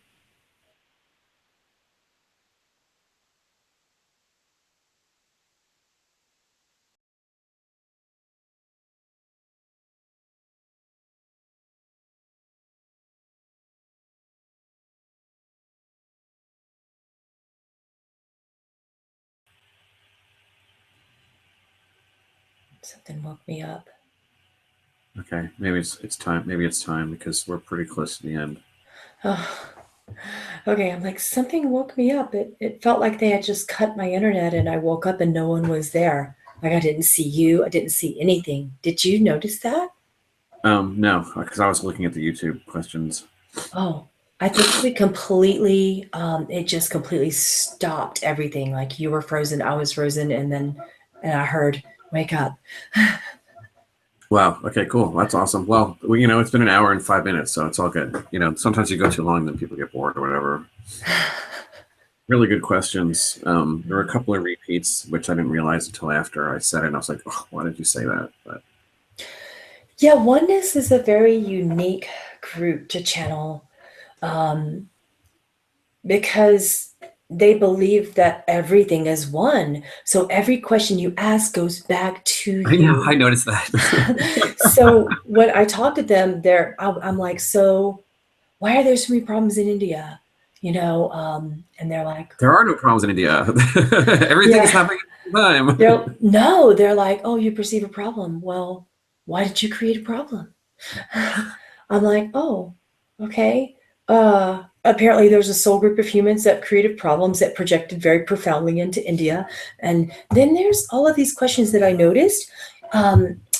Something woke me up. Okay, maybe it's time. Maybe it's time because we're pretty close to the end. Oh, okay. I'm like, something woke me up. It felt like they had just cut my internet and I woke up and no one was there. Like I didn't see you. I didn't see anything. Did you notice that? No, because I was looking at the YouTube questions. Oh, I think we completely, it just completely stopped everything. Like you were frozen, I was frozen, and I heard, wake up. Wow. Okay, cool. That's awesome. Well, it's been an hour and 5 minutes, so it's all good. Sometimes you go too long, then people get bored or whatever. Really good questions. There were a couple of repeats, which I didn't realize until after I said it. And I was like, oh, why did you say that? But Yeah, oneness is a very unique group to channel um, because they believe that everything is one. So every question you ask goes back to I know, I you. noticed that. So when I talk to them, I'm like, so why are there so many problems in India? And they're like, There are no problems in India. Everything is yeah, happening at the same time. they're like, oh, you perceive a problem. Well, why did you create a problem? I'm like, oh, okay. Apparently there's a soul group of humans that created problems that projected very profoundly into India. And then there's all of these questions that I noticed.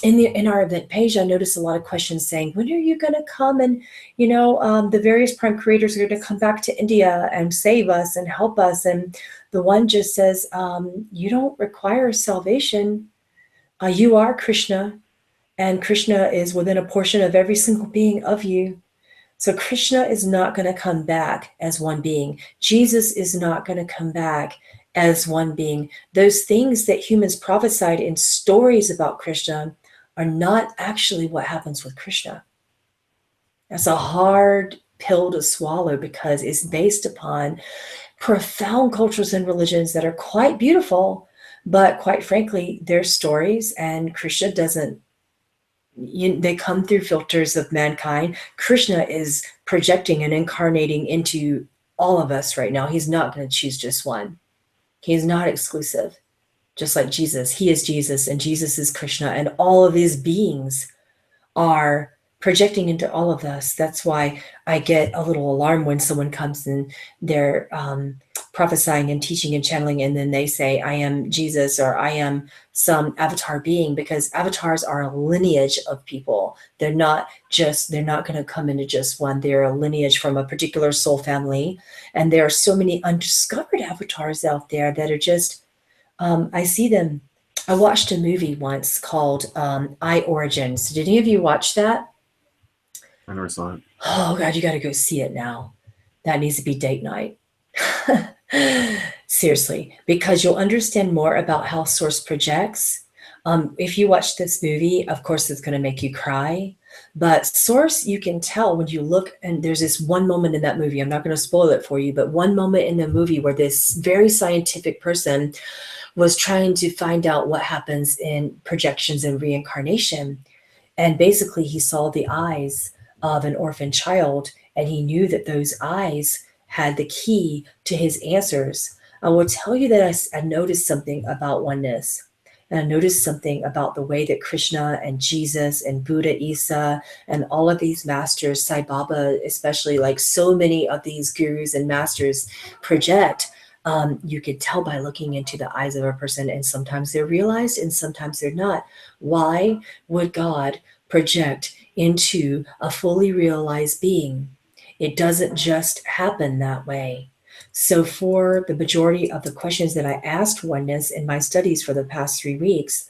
In our event page, I noticed a lot of questions saying, when are you going to come and, the various prime creators are going to come back to India and save us and help us. And the one just says, you don't require salvation. You are Krishna, and Krishna is within a portion of every single being of you. So Krishna is not going to come back as one being. Jesus is not going to come back as one being. Those things that humans prophesied in stories about Krishna are not actually what happens with Krishna. That's a hard pill to swallow because it's based upon profound cultures and religions that are quite beautiful, but quite frankly, they're stories, and Krishna doesn't. They come through filters of mankind. Krishna is projecting and incarnating into all of us right now. He's not going to choose just one. He's not exclusive. Just like Jesus, he is Jesus and Jesus is Krishna, and all of his beings are projecting into all of us. That's why I get a little alarm when someone comes and they're prophesying and teaching and channeling, and then they say, I am Jesus or I am some avatar being, because avatars are a lineage of people. They're not going to come into just one. They're a lineage from a particular soul family. And there are so many undiscovered avatars out there that are just, I see them. I watched a movie once called I Origins. Did any of you watch that? I never saw it. Oh God, you got to go see it now. That needs to be date night. Seriously, because you'll understand more about how Source projects. If you watch this movie, of course, it's going to make you cry. But Source, you can tell when you look, and there's this one moment in that movie. I'm not going to spoil it for you, but one moment in the movie where this very scientific person was trying to find out what happens in projections and reincarnation. And basically, he saw the eyes of an orphan child, and he knew that those eyes had the key to his answers. I will tell you that I noticed something about oneness. And I noticed something about the way that Krishna and Jesus and Buddha, Isa, and all of these masters, Sai Baba, especially, like so many of these gurus and masters project. You could tell by looking into the eyes of a person, and sometimes they're realized and sometimes they're not. Why would God project into a fully realized being? It doesn't just happen that way. So for the majority of the questions that I asked oneness in my studies for the past 3 weeks,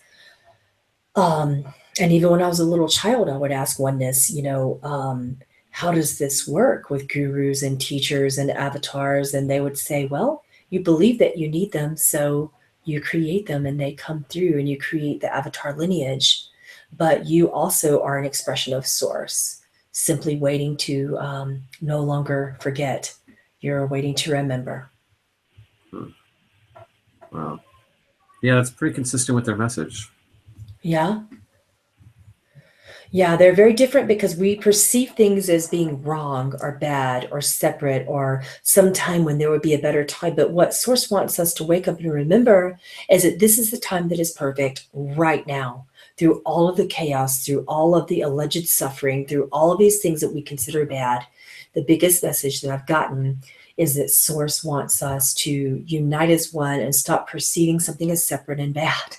and even when I was a little child, I would ask oneness, how does this work with gurus and teachers and avatars? And they would say, well, you believe that you need them, so you create them and they come through and you create the avatar lineage. But you also are an expression of source, simply waiting to no longer forget. You're waiting to remember. Wow. Yeah, that's pretty consistent with their message. Yeah. Yeah, they're very different because we perceive things as being wrong or bad or separate or sometime when there would be a better time. But what Source wants us to wake up and remember is that this is the time that is perfect right now. through all of the chaos, through all of the alleged suffering, through all of these things that we consider bad, the biggest message that I've gotten is that Source wants us to unite as one and stop perceiving something as separate and bad.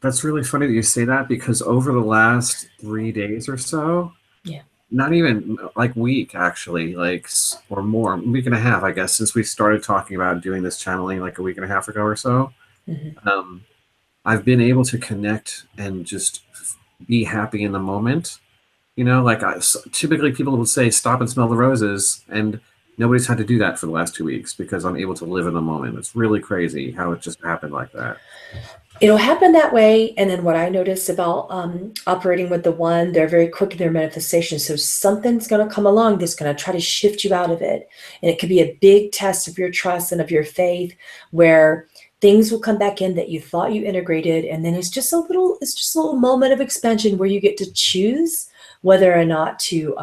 That's really funny that you say that, because over the last 3 days or so, Yeah. not even like week actually, like, or more, week and a half, I guess, since we started talking about doing this channeling like a week and a half ago or so, I've been able to connect and just be happy in the moment. You know, like typically people will say, stop and smell the roses. And nobody's had to do that for the last 2 weeks because I'm able to live in the moment. It's really crazy how it just happened like that. It'll happen that way. And then what I notice about operating with the one, they're very quick in their manifestation. So something's going to come along that's going to try to shift you out of it. And it could be a big test of your trust and of your faith, where things will come back in that you thought you integrated. And then it's just a little moment of expansion where you get to choose whether or not to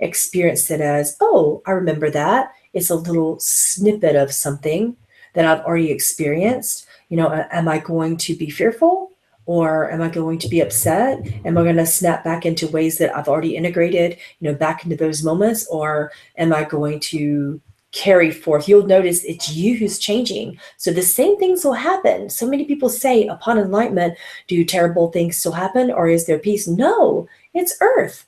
experience it as, oh, I remember that. It's a little snippet of something that I've already experienced. You know, am I going to be fearful, or am I going to be upset? Am I going to snap back into ways that I've already integrated, you know, back into those moments? Or am I going to carry forth? You'll notice it's you who's changing. So the same things will happen. So many people say, upon enlightenment, do terrible things still happen, or is there peace? No, it's earth.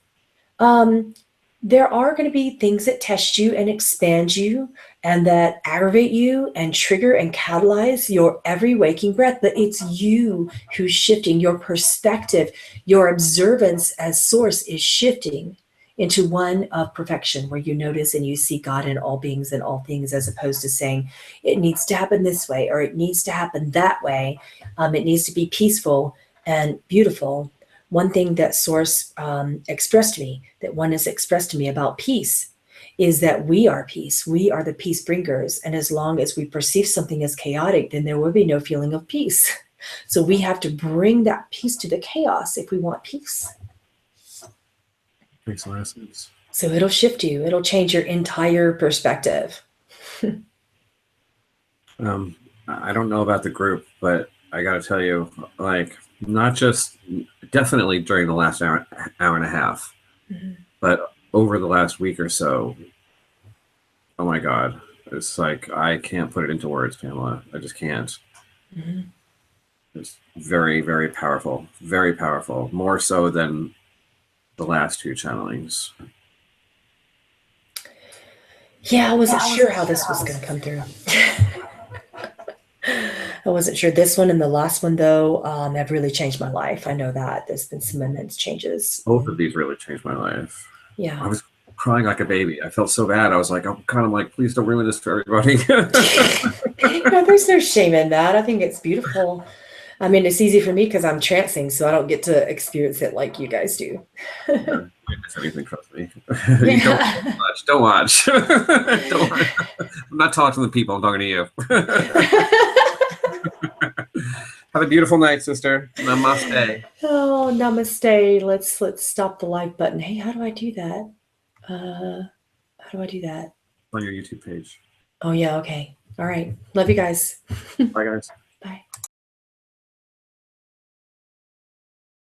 There are going to be things that test you and expand you and that aggravate you and trigger and catalyze your every waking breath. But it's you who's shifting your perspective. Your observance as Source is shifting into one of perfection, where you notice and you see God in all beings and all things, as opposed to saying it needs to happen this way or it needs to happen that way. It needs to be peaceful and beautiful. One thing that Source expressed to me, that one has expressed to me about peace, is that we are peace. We are the peace bringers. And as long as we perceive something as chaotic, then there will be no feeling of peace. So we have to bring that peace to the chaos if we want peace. Makes a lot of sense. So it'll shift you. It'll change your entire perspective. I don't know about the group, but I got to tell you, like, not just definitely during the last hour and a half, but over the last week or so, oh my God, it's like, I can't put it into words, Pamela. I just can't. It's very, very powerful, more so than the last 2 channelings. Yeah, I wasn't sure how this was going to come through. I wasn't sure. This one and the last one, though, have really changed my life. I know that. There's been some immense changes. Both of these really changed my life. Yeah. I was crying like a baby. I felt so bad. I was like, I'm kind of like, please don't ruin this for everybody. No, there's no shame in that. I think it's beautiful. I mean, it's easy for me because I'm trancing, so I don't get to experience it like you guys do. Don't miss anything, trust me. You don't watch. Don't watch. I'm not talking to the people. I'm talking to you. Have a beautiful night, sister. Namaste. Oh, namaste. Let's stop the like button. Hey, how do I do that? How do I do that? On your YouTube page. Oh, yeah. Okay. All right. Love you guys. Bye, guys.